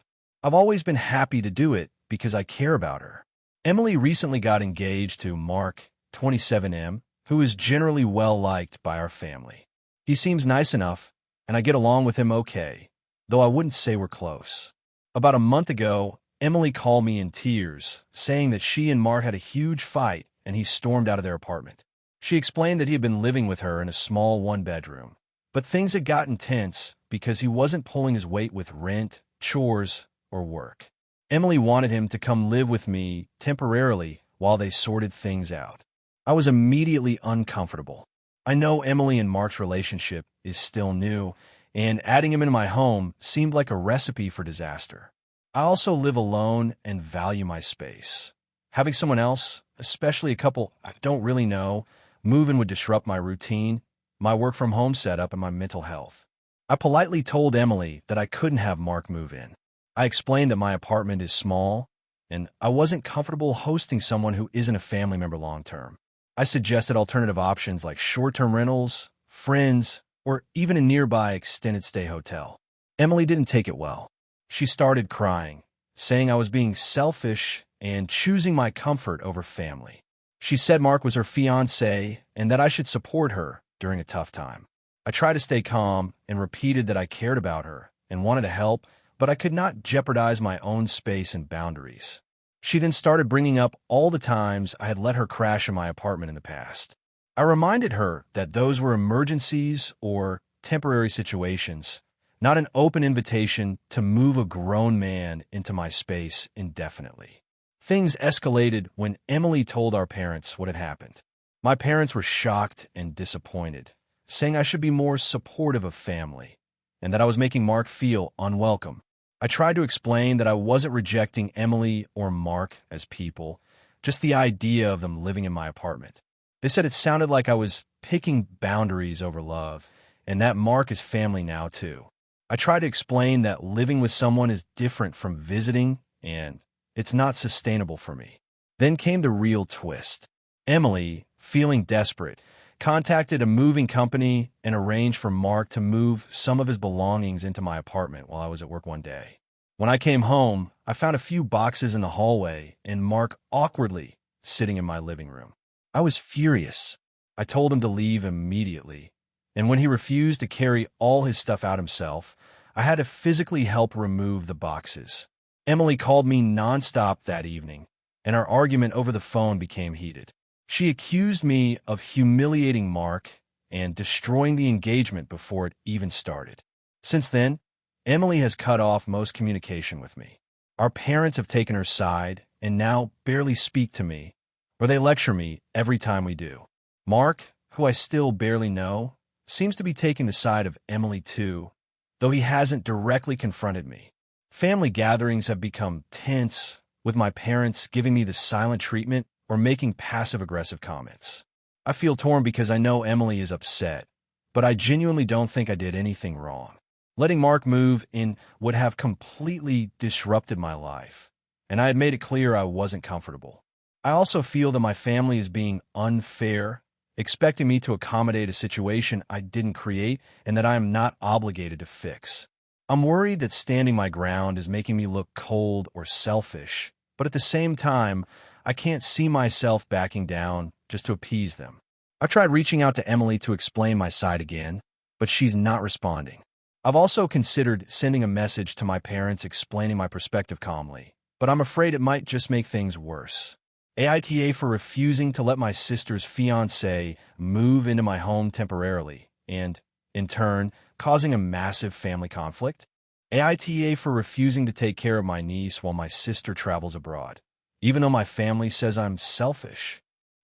I've always been happy to do it because I care about her. Emily recently got engaged to Mark, 27M, who is generally well-liked by our family. He seems nice enough, and I get along with him okay, though I wouldn't say we're close. About a month ago, Emily called me in tears, saying that she and Mark had a huge fight and he stormed out of their apartment. She explained that he had been living with her in a small one-bedroom, but things had gotten tense because he wasn't pulling his weight with rent, chores, or work. Emily wanted him to come live with me temporarily while they sorted things out. I was immediately uncomfortable. I know Emily and Mark's relationship is still new, and adding him into my home seemed like a recipe for disaster. I also live alone and value my space. Having someone else, especially a couple I don't really know, move in would disrupt my routine, my work-from-home setup, and my mental health. I politely told Emily that I couldn't have Mark move in. I explained that my apartment is small, and I wasn't comfortable hosting someone who isn't a family member long-term. I suggested alternative options like short-term rentals, friends, or even a nearby extended-stay hotel. Emily didn't take it well. She started crying, saying I was being selfish and choosing my comfort over family. She said Mark was her fiancé and that I should support her during a tough time. I tried to stay calm and repeated that I cared about her and wanted to help, but I could not jeopardize my own space and boundaries. She then started bringing up all the times I had let her crash in my apartment in the past. I reminded her that those were emergencies or temporary situations, not an open invitation to move a grown man into my space indefinitely. Things escalated when Emily told our parents what had happened. My parents were shocked and disappointed, saying I should be more supportive of family and that I was making Mark feel unwelcome. I tried to explain that I wasn't rejecting Emily or Mark as people, just the idea of them living in my apartment. They said it sounded like I was picking boundaries over love, and that Mark is family now too. I tried to explain that living with someone is different from visiting, and it's not sustainable for me. Then came the real twist. Emily, feeling desperate, contacted a moving company and arranged for Mark to move some of his belongings into my apartment while I was at work one day. When I came home, I found a few boxes in the hallway and Mark awkwardly sitting in my living room. I was furious. I told him to leave immediately, and when he refused to carry all his stuff out himself, I had to physically help remove the boxes. Emily called me nonstop that evening, and our argument over the phone became heated. She accused me of humiliating Mark and destroying the engagement before it even started. Since then, Emily has cut off most communication with me. Our parents have taken her side and now barely speak to me, or they lecture me every time we do. Mark, who I still barely know, seems to be taking the side of Emily too, though he hasn't directly confronted me. Family gatherings have become tense, with my parents giving me the silent treatment or making passive-aggressive comments. I feel torn because I know Emily is upset, but I genuinely don't think I did anything wrong. Letting Mark move in would have completely disrupted my life, and I had made it clear I wasn't comfortable. I also feel that my family is being unfair, expecting me to accommodate a situation I didn't create and that I am not obligated to fix. I'm worried that standing my ground is making me look cold or selfish, but at the same time, I can't see myself backing down just to appease them. I tried reaching out to Emily to explain my side again, but she's not responding. I've also considered sending a message to my parents explaining my perspective calmly, but I'm afraid it might just make things worse. AITA for refusing to let my sister's fiancé move into my home temporarily and, in turn, causing a massive family conflict. AITA for refusing to take care of my niece while my sister travels abroad, even though my family says I'm selfish.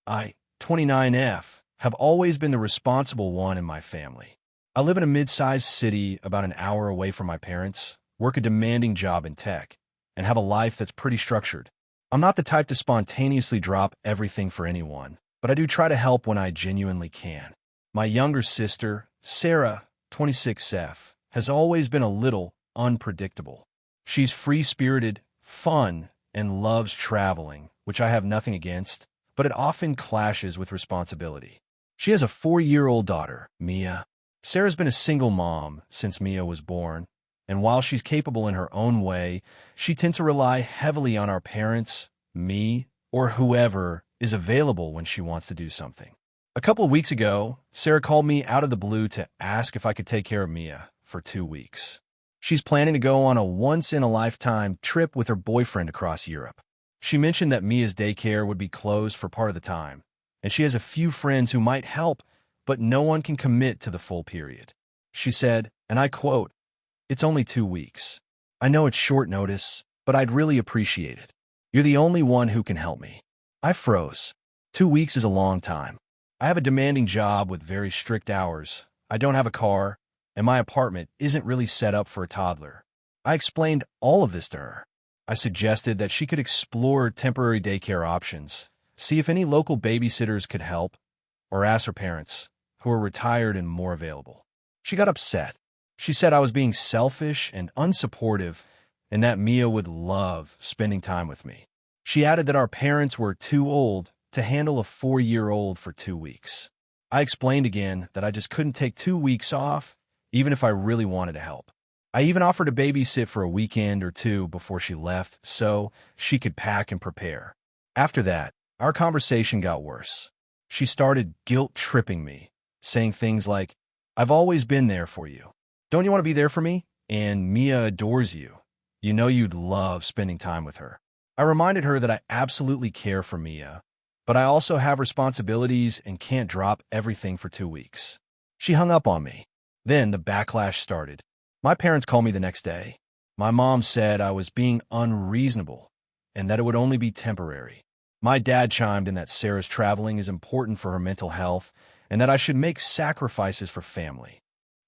I, 29F, have always been the responsible one in my family. I live in a mid-sized city about an hour away from my parents, work a demanding job in tech, and have a life that's pretty structured. I'm not the type to spontaneously drop everything for anyone, but I do try to help when I genuinely can. My younger sister, Sarah, 26F, has always been a little unpredictable. She's free-spirited, fun, and loves traveling, which I have nothing against, but it often clashes with responsibility. She has a 4-year-old daughter, Mia. Sarah's been a single mom since Mia was born, and while she's capable in her own way, she tends to rely heavily on our parents, me, or whoever is available when she wants to do something. A couple of weeks ago, Sarah called me out of the blue to ask if I could take care of Mia for 2 weeks. She's planning to go on a once-in-a-lifetime trip with her boyfriend across Europe. She mentioned that Mia's daycare would be closed for part of the time, and she has a few friends who might help, but no one can commit to the full period. She said, and I quote, "It's only 2 weeks. I know it's short notice, but I'd really appreciate it. You're the only one who can help me." I froze. 2 weeks is a long time. I have a demanding job with very strict hours. I don't have a car, and my apartment isn't really set up for a toddler. I explained all of this to her. I suggested that she could explore temporary daycare options, see if any local babysitters could help, or ask her parents, who are retired and more available. She got upset. She said I was being selfish and unsupportive, and that Mia would love spending time with me. She added that our parents were too old to handle a 4-year-old for 2 weeks. I explained again that I just couldn't take 2 weeks off, even if I really wanted to help. I even offered to babysit for a weekend or two before she left, so she could pack and prepare. After that, our conversation got worse. She started guilt-tripping me, saying things like, "I've always been there for you. Don't you want to be there for me? And Mia adores you. You know you'd love spending time with her." I reminded her that I absolutely care for Mia, but I also have responsibilities and can't drop everything for 2 weeks. She hung up on me. Then the backlash started. My parents called me the next day. My mom said I was being unreasonable and that it would only be temporary. My dad chimed in that Sarah's traveling is important for her mental health and that I should make sacrifices for family.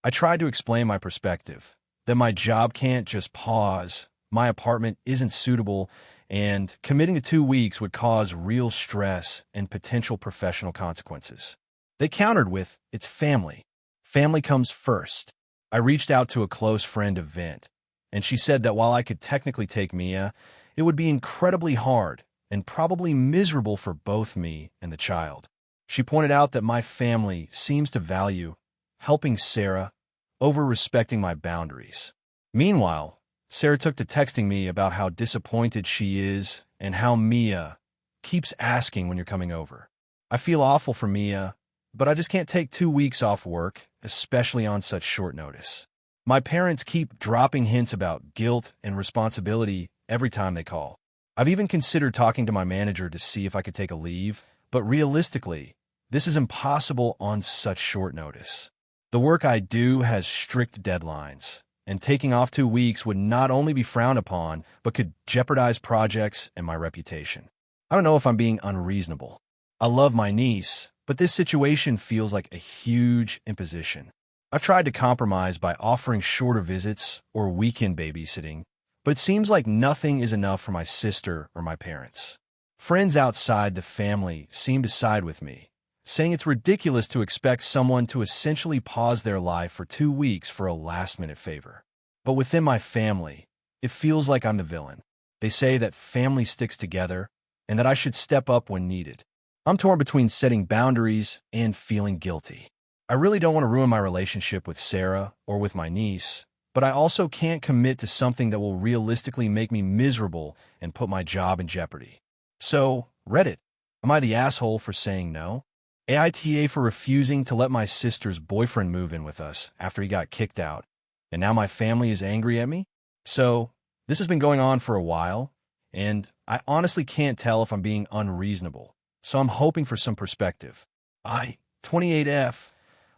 I tried to explain my perspective, that my job can't just pause, my apartment isn't suitable, and committing to 2 weeks would cause real stress and potential professional consequences. They countered with, "It's family. Family comes first." I reached out to a close friend to vent, and she said that while I could technically take Mia, it would be incredibly hard and probably miserable for both me and the child. She pointed out that my family seems to value helping Sarah over respecting my boundaries. Meanwhile, Sarah took to texting me about how disappointed she is and how Mia keeps asking when you're coming over. I feel awful for Mia, but I just can't take 2 weeks off work, especially on such short notice. My parents keep dropping hints about guilt and responsibility every time they call. I've even considered talking to my manager to see if I could take a leave, but realistically, this is impossible on such short notice. The work I do has strict deadlines, and taking off 2 weeks would not only be frowned upon, but could jeopardize projects and my reputation. I don't know if I'm being unreasonable. I love my niece, but this situation feels like a huge imposition. I've tried to compromise by offering shorter visits or weekend babysitting, but it seems like nothing is enough for my sister or my parents. Friends outside the family seem to side with me, saying it's ridiculous to expect someone to essentially pause their life for 2 weeks for a last-minute favor. But within my family, it feels like I'm the villain. They say that family sticks together and that I should step up when needed. I'm torn between setting boundaries and feeling guilty. I really don't want to ruin my relationship with Sarah or with my niece, but I also can't commit to something that will realistically make me miserable and put my job in jeopardy. So, Reddit, am I the asshole for saying no? AITA for refusing to let my sister's boyfriend move in with us after he got kicked out, and now my family is angry at me? So, this has been going on for a while, and I honestly can't tell if I'm being unreasonable, so I'm hoping for some perspective. I, 28F,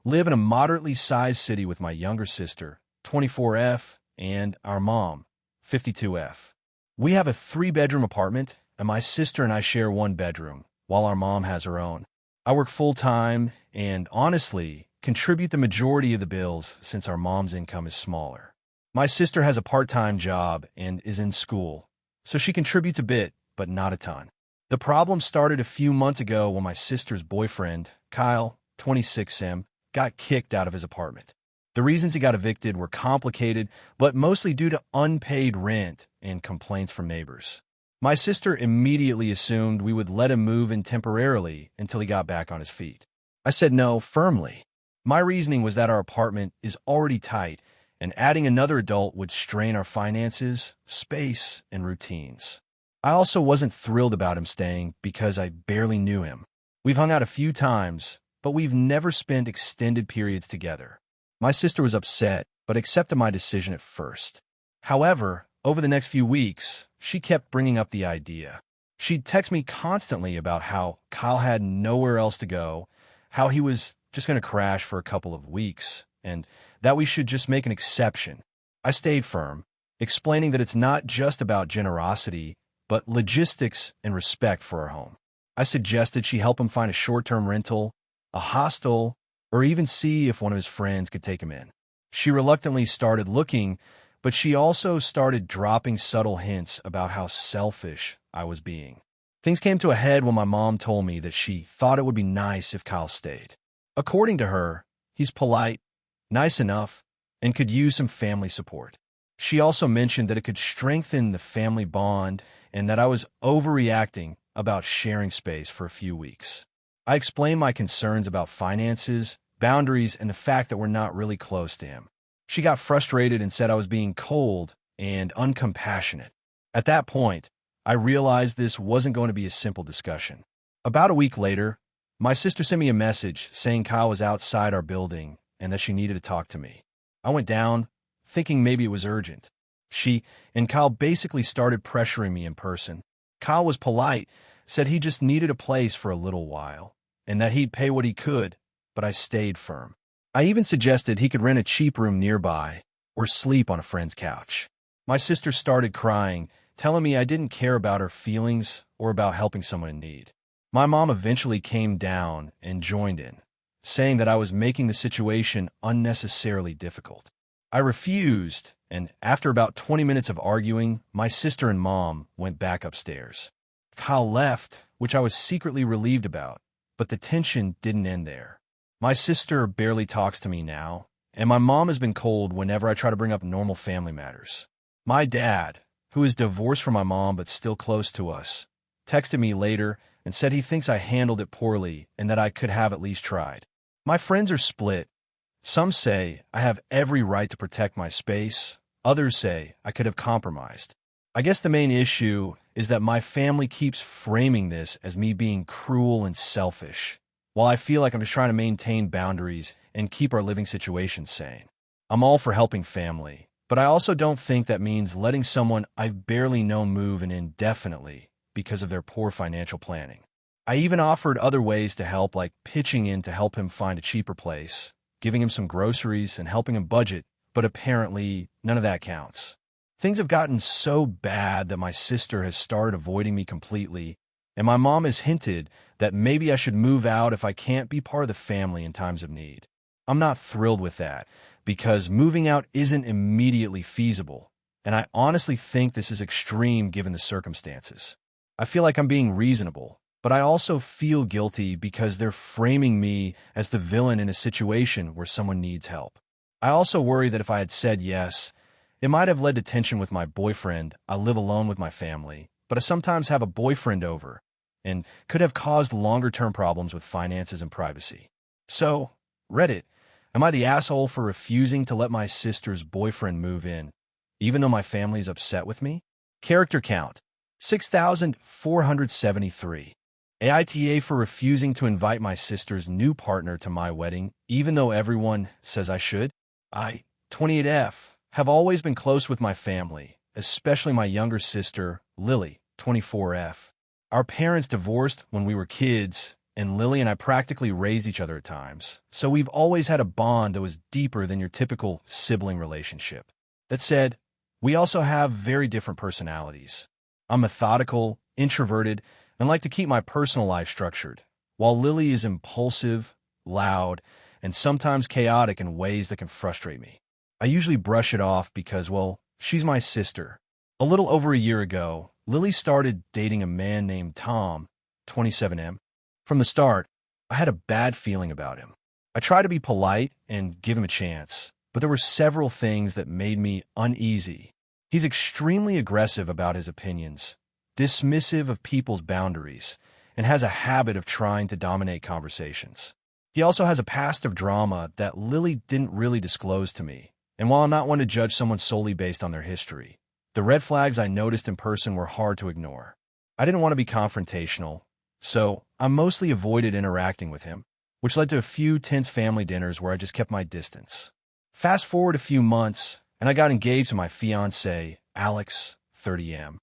live in a moderately sized city with my younger sister, 24F, and our mom, 52F. We have a 3-bedroom apartment, and my sister and I share 1 bedroom, while our mom has her own. I work full-time and, honestly, contribute the majority of the bills since our mom's income is smaller. My sister has a part-time job and is in school, so she contributes a bit, but not a ton. The problem started a few months ago when my sister's boyfriend, Kyle, 26M, got kicked out of his apartment. The reasons he got evicted were complicated, but mostly due to unpaid rent and complaints from neighbors. My sister immediately assumed we would let him move in temporarily until he got back on his feet. I said no firmly. My reasoning was that our apartment is already tight, and adding another adult would strain our finances, space, and routines. I also wasn't thrilled about him staying because I barely knew him. We've hung out a few times, but we've never spent extended periods together. My sister was upset, but accepted my decision at first. However, over the next few weeks, she kept bringing up the idea. She'd text me constantly about how Kyle had nowhere else to go, how he was just going to crash for a couple of weeks, and that we should just make an exception. I stayed firm, explaining that it's not just about generosity, but logistics and respect for our home. I suggested she help him find a short-term rental, a hostel, or even see if one of his friends could take him in. She reluctantly started looking, but she also started dropping subtle hints about how selfish I was being. Things came to a head when my mom told me that she thought it would be nice if Kyle stayed. According to her, he's polite, nice enough, and could use some family support. She also mentioned that it could strengthen the family bond and that I was overreacting about sharing space for a few weeks. I explained my concerns about finances, boundaries, and the fact that we're not really close to him. She got frustrated and said I was being cold and uncompassionate. At that point, I realized this wasn't going to be a simple discussion. About a week later, my sister sent me a message saying Kyle was outside our building and that she needed to talk to me. I went down, thinking maybe it was urgent. She and Kyle basically started pressuring me in person. Kyle was polite, said he just needed a place for a little while, and that he'd pay what he could, but I stayed firm. I even suggested he could rent a cheap room nearby or sleep on a friend's couch. My sister started crying, telling me I didn't care about her feelings or about helping someone in need. My mom eventually came down and joined in, saying that I was making the situation unnecessarily difficult. I refused, and after about 20 minutes of arguing, my sister and mom went back upstairs. Kyle left, which I was secretly relieved about, but the tension didn't end there. My sister barely talks to me now, and my mom has been cold whenever I try to bring up normal family matters. My dad, who is divorced from my mom but still close to us, texted me later and said he thinks I handled it poorly and that I could have at least tried. My friends are split. Some say I have every right to protect my space. Others say I could have compromised. I guess the main issue is that my family keeps framing this as me being cruel and selfish, while I feel like I'm just trying to maintain boundaries and keep our living situation sane. I'm all for helping family, but I also don't think that means letting someone I've barely known move in indefinitely because of their poor financial planning. I even offered other ways to help, like pitching in to help him find a cheaper place, giving him some groceries, and helping him budget but apparently none of that counts. Things have gotten so bad that my sister has started avoiding me completely, and my mom has hinted that maybe I should move out if I can't be part of the family in times of need. I'm not thrilled with that, because moving out isn't immediately feasible, and I honestly think this is extreme given the circumstances. I feel like I'm being reasonable, but I also feel guilty because they're framing me as the villain in a situation where someone needs help. I also worry that if I had said yes, it might have led to tension with my boyfriend. I live alone with my family, but I sometimes have a boyfriend over, and could have caused longer-term problems with finances and privacy. So, Reddit, am I the asshole for refusing to let my sister's boyfriend move in, even though my family's upset with me? Character count, 6,473. AITA for refusing to invite my sister's new partner to my wedding, even though everyone says I should. 28F, have always been close with my family, especially my younger sister, Lily, 24F. Our parents divorced when we were kids, and Lily and I practically raised each other at times, so we've always had a bond that was deeper than your typical sibling relationship. That said, we also have very different personalities. I'm methodical, introverted, and like to keep my personal life structured, while Lily is impulsive, loud, and sometimes chaotic in ways that can frustrate me. I usually brush it off because, well, she's my sister. A little over a year ago, Lily started dating a man named Tom, 27M. From the start, I had a bad feeling about him. I tried to be polite and give him a chance, but there were several things that made me uneasy. He's extremely aggressive about his opinions, dismissive of people's boundaries, and has a habit of trying to dominate conversations. He also has a past of drama that Lily didn't really disclose to me, and while I'm not one to judge someone solely based on their history, the red flags I noticed in person were hard to ignore. I didn't want to be confrontational, so I mostly avoided interacting with him, which led to a few tense family dinners where I just kept my distance. Fast forward a few months, and I got engaged to my fiancée, Alex, 30M.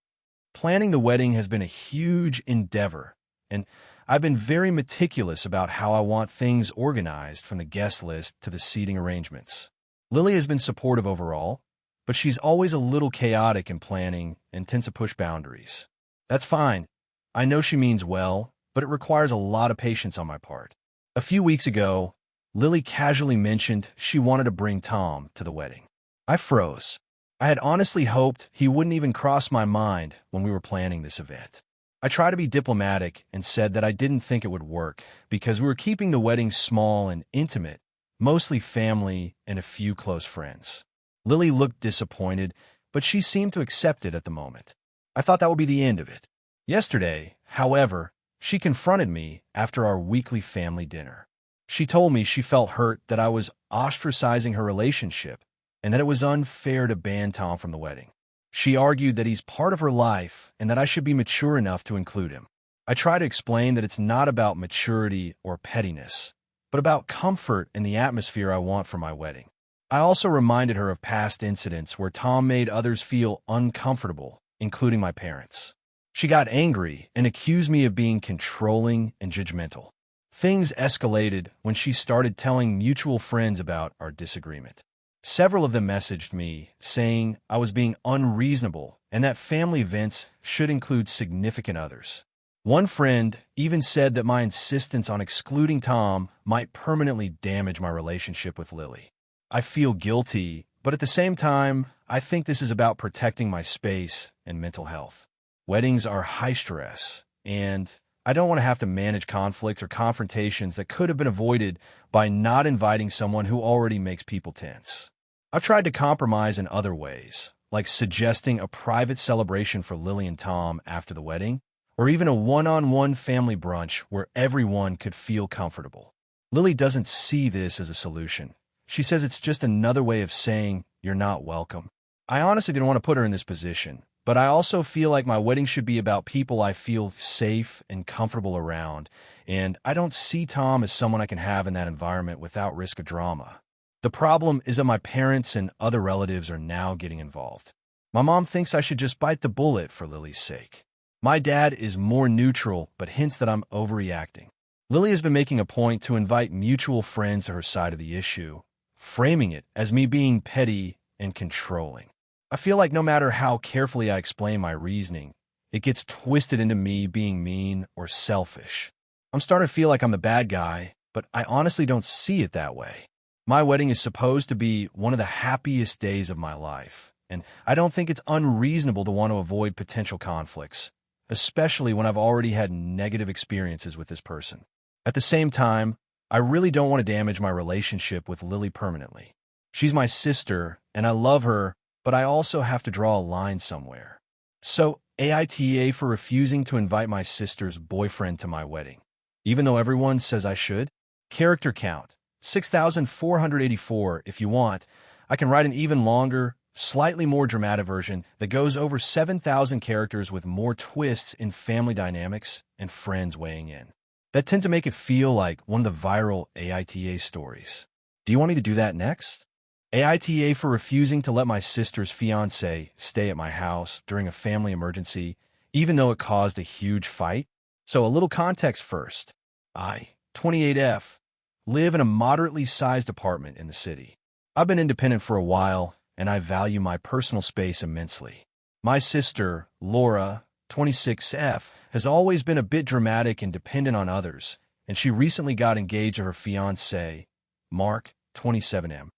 Planning the wedding has been a huge endeavor, and I've been very meticulous about how I want things organized, from the guest list to the seating arrangements. Lily has been supportive overall, but she's always a little chaotic in planning and tends to push boundaries. That's fine. I know she means well, but it requires a lot of patience on my part. A few weeks ago, Lily casually mentioned she wanted to bring Tom to the wedding. I froze. I had honestly hoped he wouldn't even cross my mind when we were planning this event. I tried to be diplomatic and said that I didn't think it would work because we were keeping the wedding small and intimate, mostly family and a few close friends. Lily looked disappointed, but she seemed to accept it at the moment. I thought that would be the end of it. Yesterday, however, she confronted me after our weekly family dinner. She told me she felt hurt that I was ostracizing her relationship and that it was unfair to ban Tom from the wedding. She argued that he's part of her life and that I should be mature enough to include him. I try to explain that it's not about maturity or pettiness, but about comfort in the atmosphere I want for my wedding. I also reminded her of past incidents where Tom made others feel uncomfortable, including my parents. She got angry and accused me of being controlling and judgmental. Things escalated when she started telling mutual friends about our disagreement. Several of them messaged me, saying I was being unreasonable and that family events should include significant others. One friend even said that my insistence on excluding Tom might permanently damage my relationship with Lily. I feel guilty, but at the same time, I think this is about protecting my space and mental health. Weddings are high stress, and I don't want to have to manage conflicts or confrontations that could have been avoided by not inviting someone who already makes people tense. I've tried to compromise in other ways, like suggesting a private celebration for Lily and Tom after the wedding, or even a one-on-one family brunch where everyone could feel comfortable. Lily doesn't see this as a solution. She says it's just another way of saying you're not welcome. I honestly didn't want to put her in this position, but I also feel like my wedding should be about people I feel safe and comfortable around, and I don't see Tom as someone I can have in that environment without risk of drama. The problem is that my parents and other relatives are now getting involved. My mom thinks I should just bite the bullet for Lily's sake. My dad is more neutral, but hints that I'm overreacting. Lily has been making a point to invite mutual friends to her side of the issue, framing it as me being petty and controlling. I feel like no matter how carefully I explain my reasoning, it gets twisted into me being mean or selfish. I'm starting to feel like I'm the bad guy, but I honestly don't see it that way. My wedding is supposed to be one of the happiest days of my life, and I don't think it's unreasonable to want to avoid potential conflicts, especially when I've already had negative experiences with this person. At the same time, I really don't want to damage my relationship with Lily permanently. She's my sister, and I love her, but I also have to draw a line somewhere. So, AITA for refusing to invite my sister's boyfriend to my wedding. Even though everyone says I should. Character count, 6,484 if you want. I can write an even longer, slightly more dramatic version that goes over 7,000 characters with more twists in family dynamics and friends weighing in. That tend to make it feel like one of the viral AITA stories. Do you want me to do that next? AITA for refusing to let my sister's fiancé stay at my house during a family emergency, even though it caused a huge fight. So a little context first. I, 28F, live in a moderately sized apartment in the city. I've been independent for a while, and I value my personal space immensely. My sister, Laura, 26F, has always been a bit dramatic and dependent on others, and she recently got engaged to her fiancé, Mark, 27M.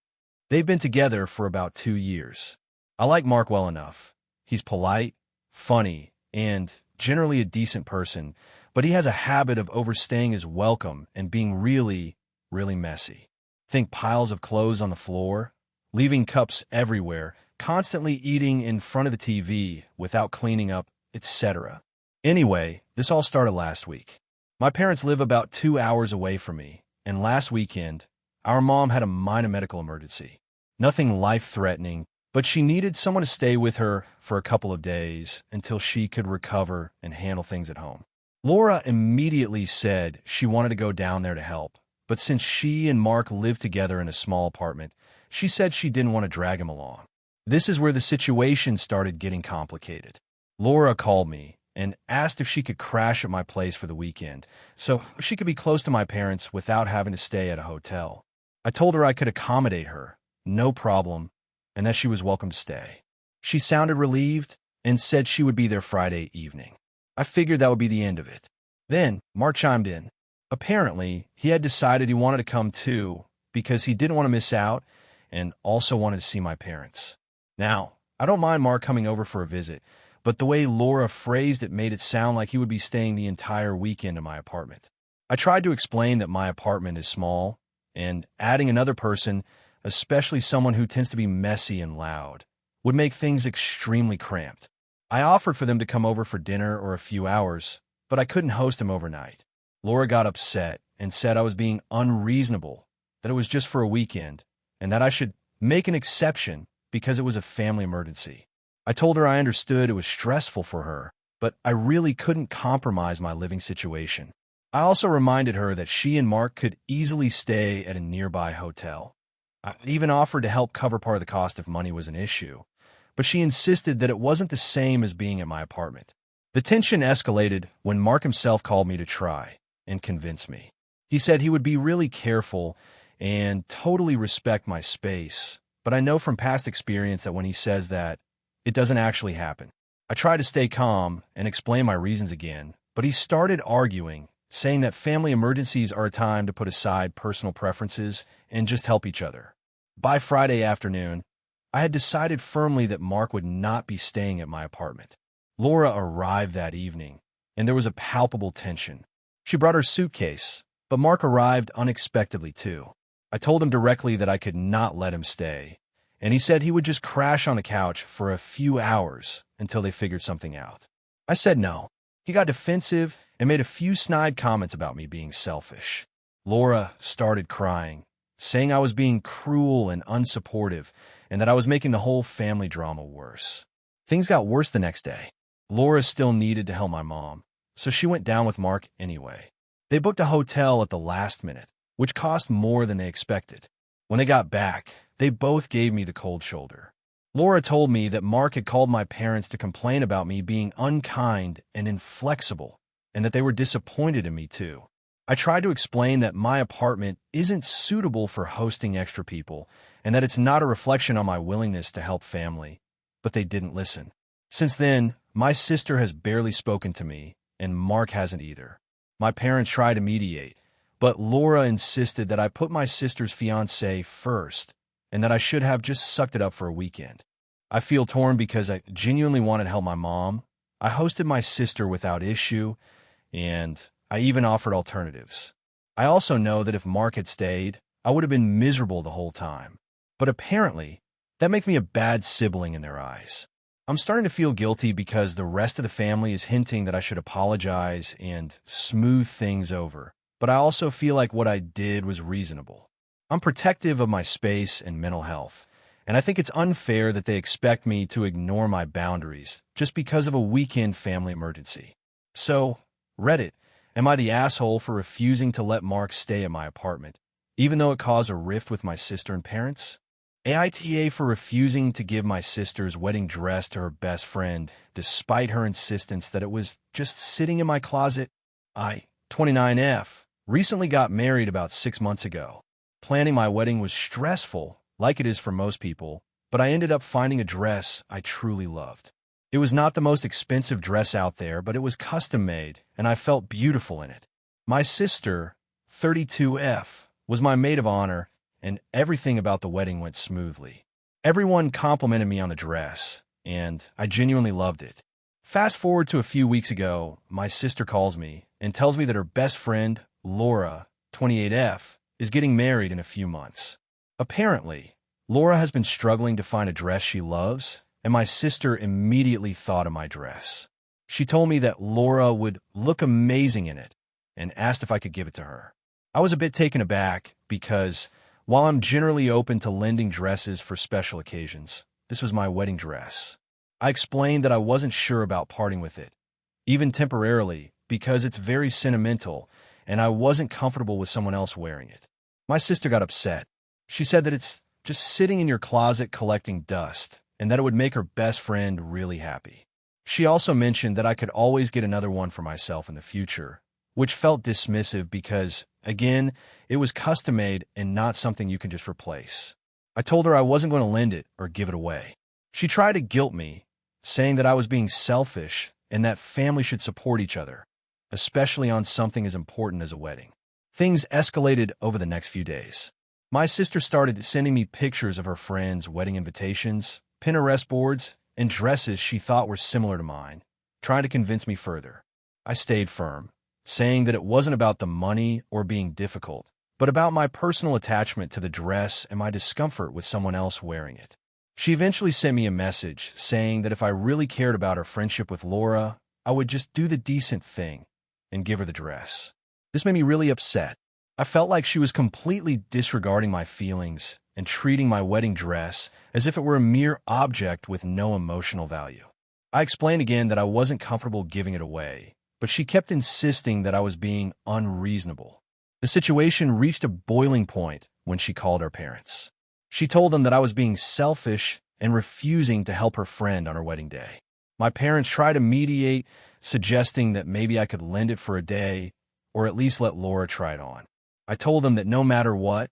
They've been together for about 2 years. I like Mark well enough. He's polite, funny, and generally a decent person, but he has a habit of overstaying his welcome and being really, really messy. Think piles of clothes on the floor, leaving cups everywhere, constantly eating in front of the TV without cleaning up, etc. Anyway, this all started last week. My parents live about 2 hours away from me, and last weekend, our mom had a minor medical emergency. Nothing life-threatening, but she needed someone to stay with her for a couple of days until she could recover and handle things at home. Laura immediately said she wanted to go down there to help, but since she and Mark live together in a small apartment, she said she didn't want to drag him along. This is where the situation started getting complicated. Laura called me and asked if she could crash at my place for the weekend so she could be close to my parents without having to stay at a hotel. I told her I could accommodate her, no problem, and that she was welcome to stay. She sounded relieved and said she would be there Friday evening. I figured that would be the end of it. Then Mark chimed in. Apparently, he had decided he wanted to come too because he didn't want to miss out and also wanted to see my parents. Now, I don't mind Mark coming over for a visit, but the way Laura phrased it made it sound like he would be staying the entire weekend in my apartment. I tried to explain that my apartment is small, and adding another person, especially someone who tends to be messy and loud, would make things extremely cramped. I offered for them to come over for dinner or a few hours, but I couldn't host them overnight. Laura got upset and said I was being unreasonable, that it was just for a weekend, and that I should make an exception because it was a family emergency. I told her I understood it was stressful for her, but I really couldn't compromise my living situation. I also reminded her that she and Mark could easily stay at a nearby hotel. I even offered to help cover part of the cost if money was an issue, but she insisted that it wasn't the same as being at my apartment. The tension escalated when Mark himself called me to try and convince me. He said he would be really careful and totally respect my space, but I know from past experience that when he says that, it doesn't actually happen. I tried to stay calm and explain my reasons again, but he started arguing, saying that family emergencies are a time to put aside personal preferences and just help each other. By Friday afternoon, I had decided firmly that Mark would not be staying at my apartment. Laura arrived that evening, and there was a palpable tension. She brought her suitcase, but Mark arrived unexpectedly too. I told him directly that I could not let him stay, and he said he would just crash on the couch for a few hours until they figured something out. I said no. He got defensive and made a few snide comments about me being selfish. Laura started crying, saying I was being cruel and unsupportive, and that I was making the whole family drama worse. Things got worse the next day. Laura still needed to help my mom, so she went down with Mark anyway. They booked a hotel at the last minute, which cost more than they expected. When they got back, they both gave me the cold shoulder. Laura told me that Mark had called my parents to complain about me being unkind and inflexible, and that they were disappointed in me too. I tried to explain that my apartment isn't suitable for hosting extra people and that it's not a reflection on my willingness to help family, but they didn't listen. Since then, my sister has barely spoken to me, and Mark hasn't either. My parents tried to mediate, but Laura insisted that I put my sister's fiance first and that I should have just sucked it up for a weekend. I feel torn because I genuinely wanted to help my mom. I hosted my sister without issue, and I even offered alternatives. I also know that if Mark had stayed, I would have been miserable the whole time. But apparently, that makes me a bad sibling in their eyes. I'm starting to feel guilty because the rest of the family is hinting that I should apologize and smooth things over. But I also feel like what I did was reasonable. I'm protective of my space and mental health, and I think it's unfair that they expect me to ignore my boundaries just because of a weekend family emergency. So, Reddit, am I the asshole for refusing to let Mark stay at my apartment, even though it caused a rift with my sister and parents? AITA for refusing to give my sister's wedding dress to her best friend, despite her insistence that it was just sitting in my closet. I, 29F, recently got married about 6 months ago. Planning my wedding was stressful, like it is for most people, but I ended up finding a dress I truly loved. It was not the most expensive dress out there, but it was custom-made, and I felt beautiful in it. My sister, 32F, was my maid of honor, and everything about the wedding went smoothly. Everyone complimented me on the dress, and I genuinely loved it. Fast forward to a few weeks ago, my sister calls me and tells me that her best friend, Laura, 28F, is getting married in a few months. Apparently, Laura has been struggling to find a dress she loves, and my sister immediately thought of my dress. She told me that Laura would look amazing in it and asked if I could give it to her. I was a bit taken aback because, while I'm generally open to lending dresses for special occasions, this was my wedding dress. I explained that I wasn't sure about parting with it, even temporarily, because it's very sentimental and I wasn't comfortable with someone else wearing it. My sister got upset. She said that it's just sitting in your closet collecting dust and that it would make her best friend really happy. She also mentioned that I could always get another one for myself in the future, which felt dismissive because, again, it was custom-made and not something you can just replace. I told her I wasn't going to lend it or give it away. She tried to guilt me, saying that I was being selfish and that family should support each other, especially on something as important as a wedding. Things escalated over the next few days. My sister started sending me pictures of her friends' wedding invitations, Pinterest boards, and dresses she thought were similar to mine, trying to convince me further. I stayed firm, saying that it wasn't about the money or being difficult, but about my personal attachment to the dress and my discomfort with someone else wearing it. She eventually sent me a message saying that if I really cared about her friendship with Laura, I would just do the decent thing and give her the dress. This made me really upset. I felt like she was completely disregarding my feelings and treating my wedding dress as if it were a mere object with no emotional value. I explained again that I wasn't comfortable giving it away, but she kept insisting that I was being unreasonable. The situation reached a boiling point when she called our parents. She told them that I was being selfish and refusing to help her friend on her wedding day. My parents tried to mediate, suggesting that maybe I could lend it for a day or at least let Laura try it on. I told them that no matter what,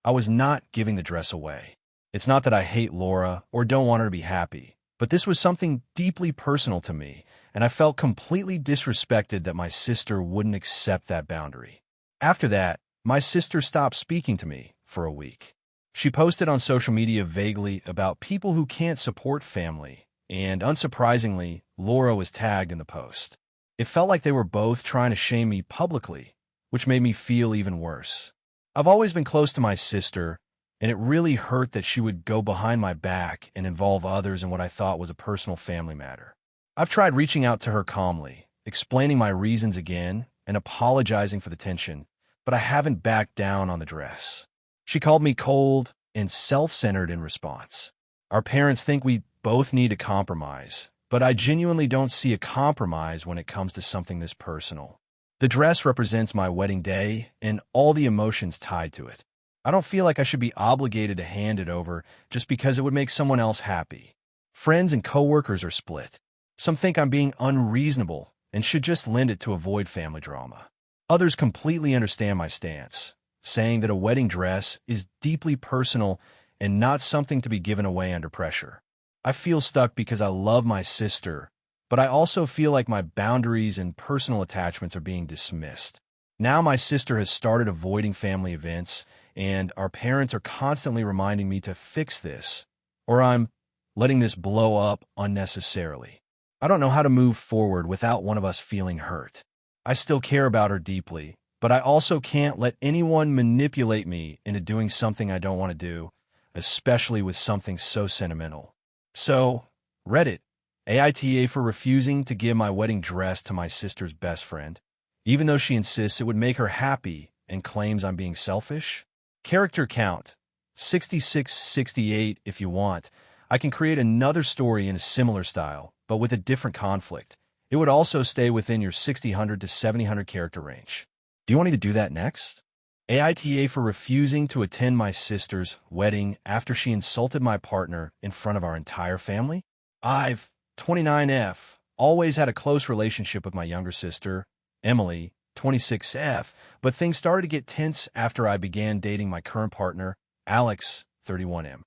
I was not giving the dress away. It's not that I hate Laura or don't want her to be happy, but this was something deeply personal to me, and I felt completely disrespected that my sister wouldn't accept that boundary. After that, my sister stopped speaking to me for a week. She posted on social media vaguely about people who can't support family, and unsurprisingly, Laura was tagged in the post. It felt like they were both trying to shame me publicly, which made me feel even worse. I've always been close to my sister, and it really hurt that she would go behind my back and involve others in what I thought was a personal family matter. I've tried reaching out to her calmly, explaining my reasons again, and apologizing for the tension, but I haven't backed down on the dress. She called me cold and self-centered in response. Our parents think we both need a compromise, but I genuinely don't see a compromise when it comes to something this personal. The dress represents my wedding day and all the emotions tied to it. I don't feel like I should be obligated to hand it over just because it would make someone else happy. Friends and coworkers are split. Some think I'm being unreasonable and should just lend it to avoid family drama. Others completely understand my stance, saying that a wedding dress is deeply personal and not something to be given away under pressure. I feel stuck because I love my sister, but I also feel like my boundaries and personal attachments are being dismissed. Now my sister has started avoiding family events, and our parents are constantly reminding me to fix this, or I'm letting this blow up unnecessarily. I don't know how to move forward without one of us feeling hurt. I still care about her deeply, but I also can't let anyone manipulate me into doing something I don't want to do, especially with something so sentimental. So, Reddit, AITA for refusing to give my wedding dress to my sister's best friend, even though she insists it would make her happy and claims I'm being selfish. Character count, 6668 if you want. I can create another story in a similar style, but with a different conflict. It would also stay within your 600 to 700 character range. Do you want me to do that next? AITA for refusing to attend my sister's wedding after she insulted my partner in front of our entire family. I've, 29F, always had a close relationship with my younger sister, Emily, 26F, but things started to get tense after I began dating my current partner, Alex, 31M.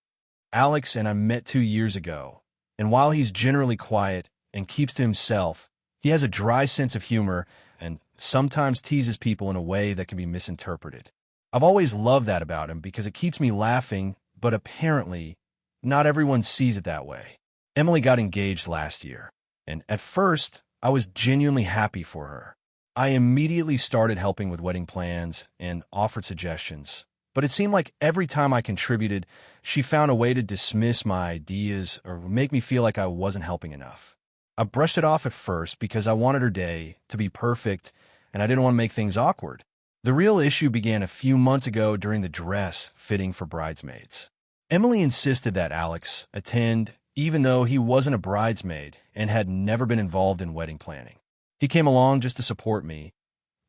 Alex and I met 2 years ago, and while he's generally quiet and keeps to himself, he has a dry sense of humor and sometimes teases people in a way that can be misinterpreted. I've always loved that about him because it keeps me laughing, but apparently, not everyone sees it that way. Emily got engaged last year, and at first, I was genuinely happy for her. I immediately started helping with wedding plans and offered suggestions, but it seemed like every time I contributed, she found a way to dismiss my ideas or make me feel like I wasn't helping enough. I brushed it off at first because I wanted her day to be perfect and I didn't want to make things awkward. The real issue began a few months ago during the dress fitting for bridesmaids. Emily insisted that Alex attend even though he wasn't a bridesmaid and had never been involved in wedding planning. He came along just to support me,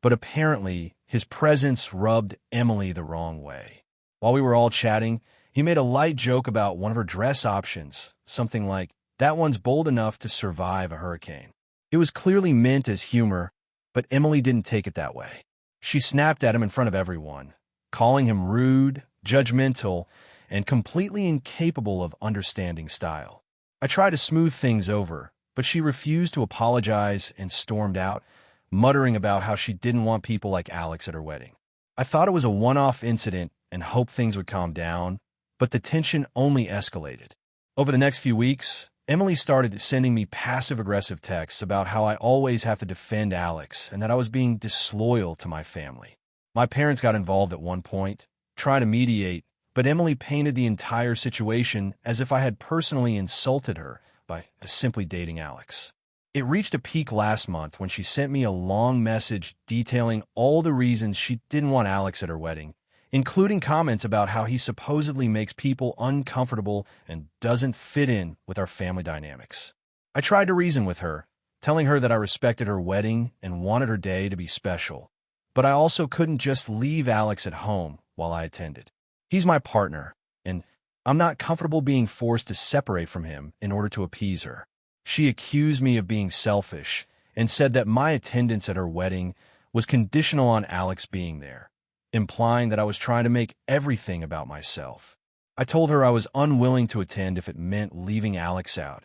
but apparently his presence rubbed Emily the wrong way. While we were all chatting, he made a light joke about one of her dress options, something like, "That one's bold enough to survive a hurricane." It was clearly meant as humor, but Emily didn't take it that way. She snapped at him in front of everyone, calling him rude, judgmental, and completely incapable of understanding style. I tried to smooth things over, but she refused to apologize and stormed out, muttering about how she didn't want people like Alex at her wedding. I thought it was a one-off incident and hoped things would calm down, but the tension only escalated. Over the next few weeks, Emily started sending me passive-aggressive texts about how I always have to defend Alex and that I was being disloyal to my family. My parents got involved at one point, trying to mediate, but Emily painted the entire situation as if I had personally insulted her by simply dating Alex. It reached a peak last month when she sent me a long message detailing all the reasons she didn't want Alex at her wedding, including comments about how he supposedly makes people uncomfortable and doesn't fit in with our family dynamics. I tried to reason with her, telling her that I respected her wedding and wanted her day to be special, but I also couldn't just leave Alex at home while I attended. He's my partner, and I'm not comfortable being forced to separate from him in order to appease her. She accused me of being selfish and said that my attendance at her wedding was conditional on Alex being there, implying that I was trying to make everything about myself. I told her I was unwilling to attend if it meant leaving Alex out,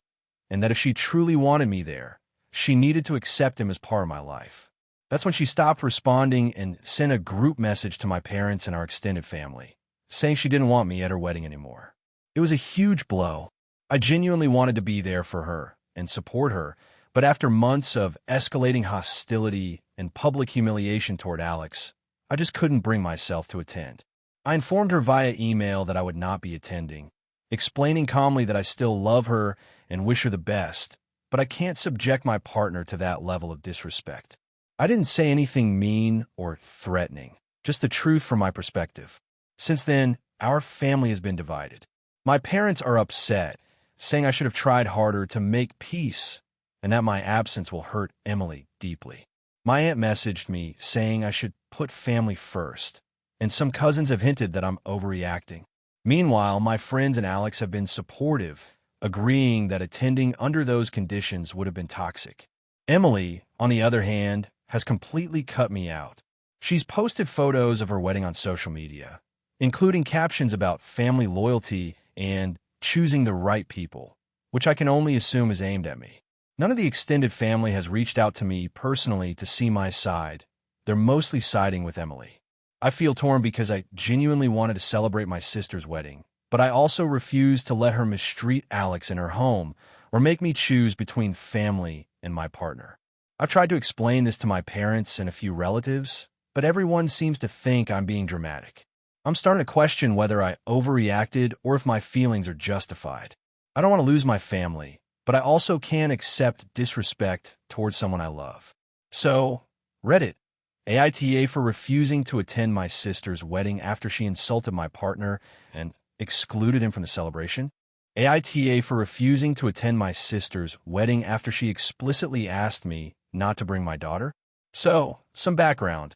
and that if she truly wanted me there, she needed to accept him as part of my life. That's when she stopped responding and sent a group message to my parents and our extended family, saying she didn't want me at her wedding anymore. It was a huge blow. I genuinely wanted to be there for her and support her, but after months of escalating hostility and public humiliation toward Alex, I just couldn't bring myself to attend. I informed her via email that I would not be attending, explaining calmly that I still love her and wish her the best, but I can't subject my partner to that level of disrespect. I didn't say anything mean or threatening, just the truth from my perspective. Since then, our family has been divided. My parents are upset, saying I should have tried harder to make peace and that my absence will hurt Emily deeply. My aunt messaged me saying I should put family first, and some cousins have hinted that I'm overreacting. Meanwhile, my friends and Alex have been supportive, agreeing that attending under those conditions would have been toxic. Emily, on the other hand, has completely cut me out, She's posted photos of her wedding on social media, including captions about family loyalty and choosing the right people, which I can only assume is aimed at me. None of the extended family has reached out to me personally to see my side. They're mostly siding with Emily. I feel torn because I genuinely wanted to celebrate my sister's wedding, but I also refuse to let her mistreat Alex in her home or make me choose between family and my partner. I've tried to explain this to my parents and a few relatives, but everyone seems to think I'm being dramatic. I'm starting to question whether I overreacted or if my feelings are justified. I don't want to lose my family, but I also can't accept disrespect towards someone I love. So, Reddit, AITA for refusing to attend my sister's wedding after she insulted my partner and excluded him from the celebration. AITA for refusing to attend my sister's wedding after she explicitly asked me not to bring my daughter. So, some background.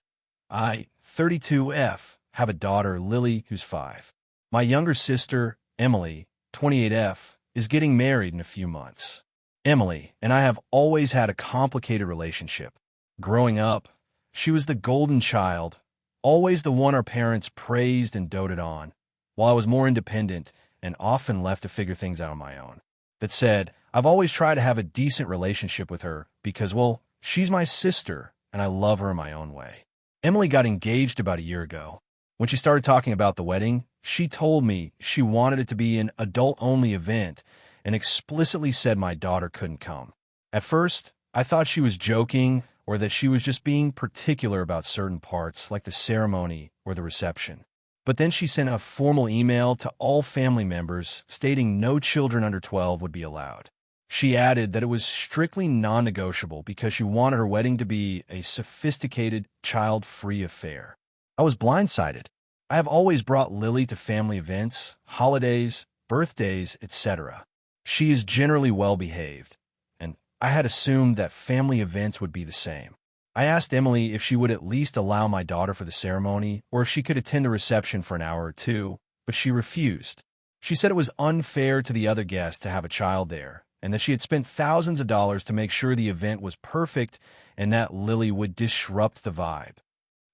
I, 32F, have a daughter, Lily, who's 5. My younger sister, Emily, 28F, is getting married in a few months. Emily and I have always had a complicated relationship. Growing up, she was the golden child, always the one our parents praised and doted on, while I was more independent and often left to figure things out on my own. That said, I've always tried to have a decent relationship with her because, well, she's my sister and I love her in my own way. Emily got engaged about a year ago. When she started talking about the wedding, she told me she wanted it to be an adult-only event and explicitly said my daughter couldn't come. At first, I thought she was joking or that she was just being particular about certain parts like the ceremony or the reception. But then she sent a formal email to all family members stating no children under 12 would be allowed. She added that it was strictly non-negotiable because she wanted her wedding to be a sophisticated, child-free affair. I was blindsided. I have always brought Lily to family events, holidays, birthdays, etc. She is generally well-behaved, and I had assumed that family events would be the same. I asked Emily if she would at least allow my daughter for the ceremony or if she could attend the reception for an hour or two, but she refused. She said it was unfair to the other guests to have a child there, and that she had spent thousands of dollars to make sure the event was perfect and that Lily would disrupt the vibe.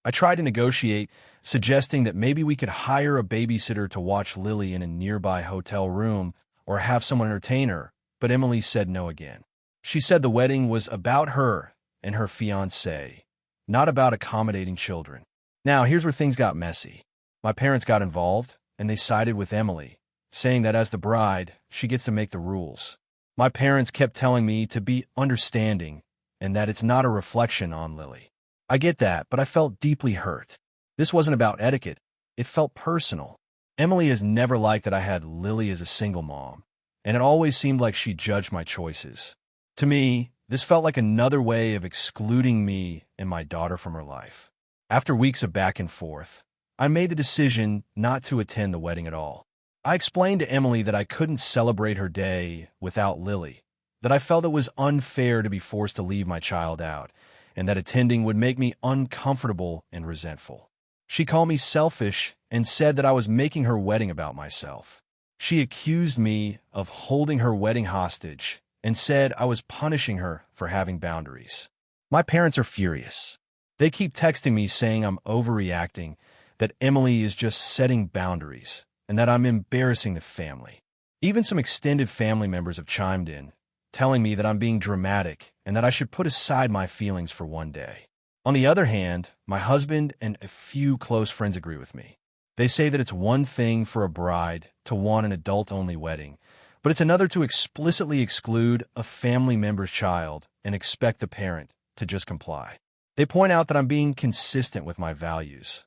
I tried to negotiate, suggesting that maybe we could hire a babysitter to watch Lily in a nearby hotel room or have someone entertain her, but Emily said no again. She said the wedding was about her and her fiancé, not about accommodating children. Now, here's where things got messy. My parents got involved, and they sided with Emily, saying that as the bride, she gets to make the rules. My parents kept telling me to be understanding and that it's not a reflection on Lily. I get that, but I felt deeply hurt. This wasn't about etiquette. It felt personal. Emily has never liked that I had Lily as a single mom, and it always seemed like she judged my choices. To me, this felt like another way of excluding me and my daughter from her life. After weeks of back and forth, I made the decision not to attend the wedding at all. I explained to Emily that I couldn't celebrate her day without Lily, that I felt it was unfair to be forced to leave my child out, and that attending would make me uncomfortable and resentful. She called me selfish and said that I was making her wedding about myself. She accused me of holding her wedding hostage and said I was punishing her for having boundaries. My parents are furious. They keep texting me saying I'm overreacting, that Emily is just setting boundaries, and that I'm embarrassing the family. Even some extended family members have chimed in, telling me that I'm being dramatic and that I should put aside my feelings for one day. On the other hand, my husband and a few close friends agree with me. They say that it's one thing for a bride to want an adult-only wedding, but it's another to explicitly exclude a family member's child and expect the parent to just comply. They point out that I'm being consistent with my values.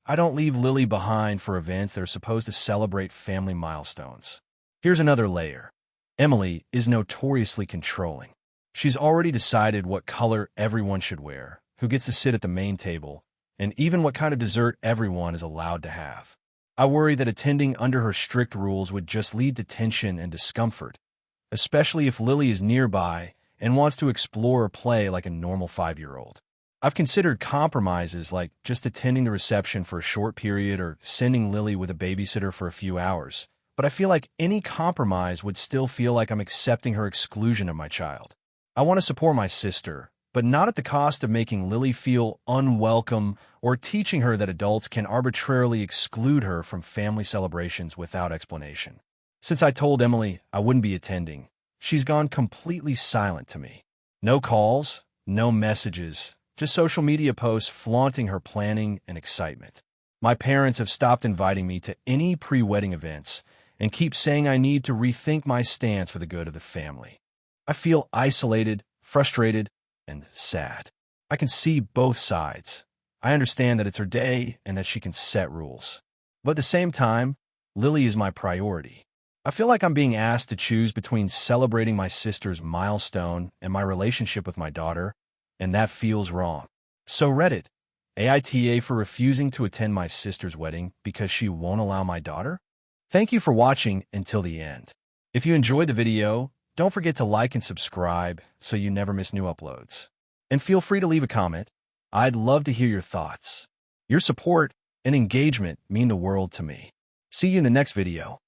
I don't leave Lily behind for events that are supposed to celebrate family milestones. Here's another layer. Emily is notoriously controlling. She's already decided what color everyone should wear, who gets to sit at the main table, and even what kind of dessert everyone is allowed to have. I worry that attending under her strict rules would just lead to tension and discomfort, especially if Lily is nearby and wants to explore or play like a normal 5-year-old. I've considered compromises like just attending the reception for a short period or sending Lily with a babysitter for a few hours, but I feel like any compromise would still feel like I'm accepting her exclusion of my child. I want to support my sister, but not at the cost of making Lily feel unwelcome or teaching her that adults can arbitrarily exclude her from family celebrations without explanation. Since I told Emily I wouldn't be attending, she's gone completely silent to me. No calls, no messages, just social media posts flaunting her planning and excitement. My parents have stopped inviting me to any pre-wedding events and keep saying I need to rethink my stance for the good of the family. I feel isolated, frustrated, and sad. I can see both sides. I understand that it's her day and that she can set rules. But at the same time, Lily is my priority. I feel like I'm being asked to choose between celebrating my sister's milestone and my relationship with my daughter, and that feels wrong. So Reddit, AITA for refusing to attend my sister's wedding because she won't allow my daughter? Thank you for watching until the end. If you enjoyed the video, don't forget to like and subscribe so you never miss new uploads. And feel free to leave a comment. I'd love to hear your thoughts. Your support and engagement mean the world to me. See you in the next video.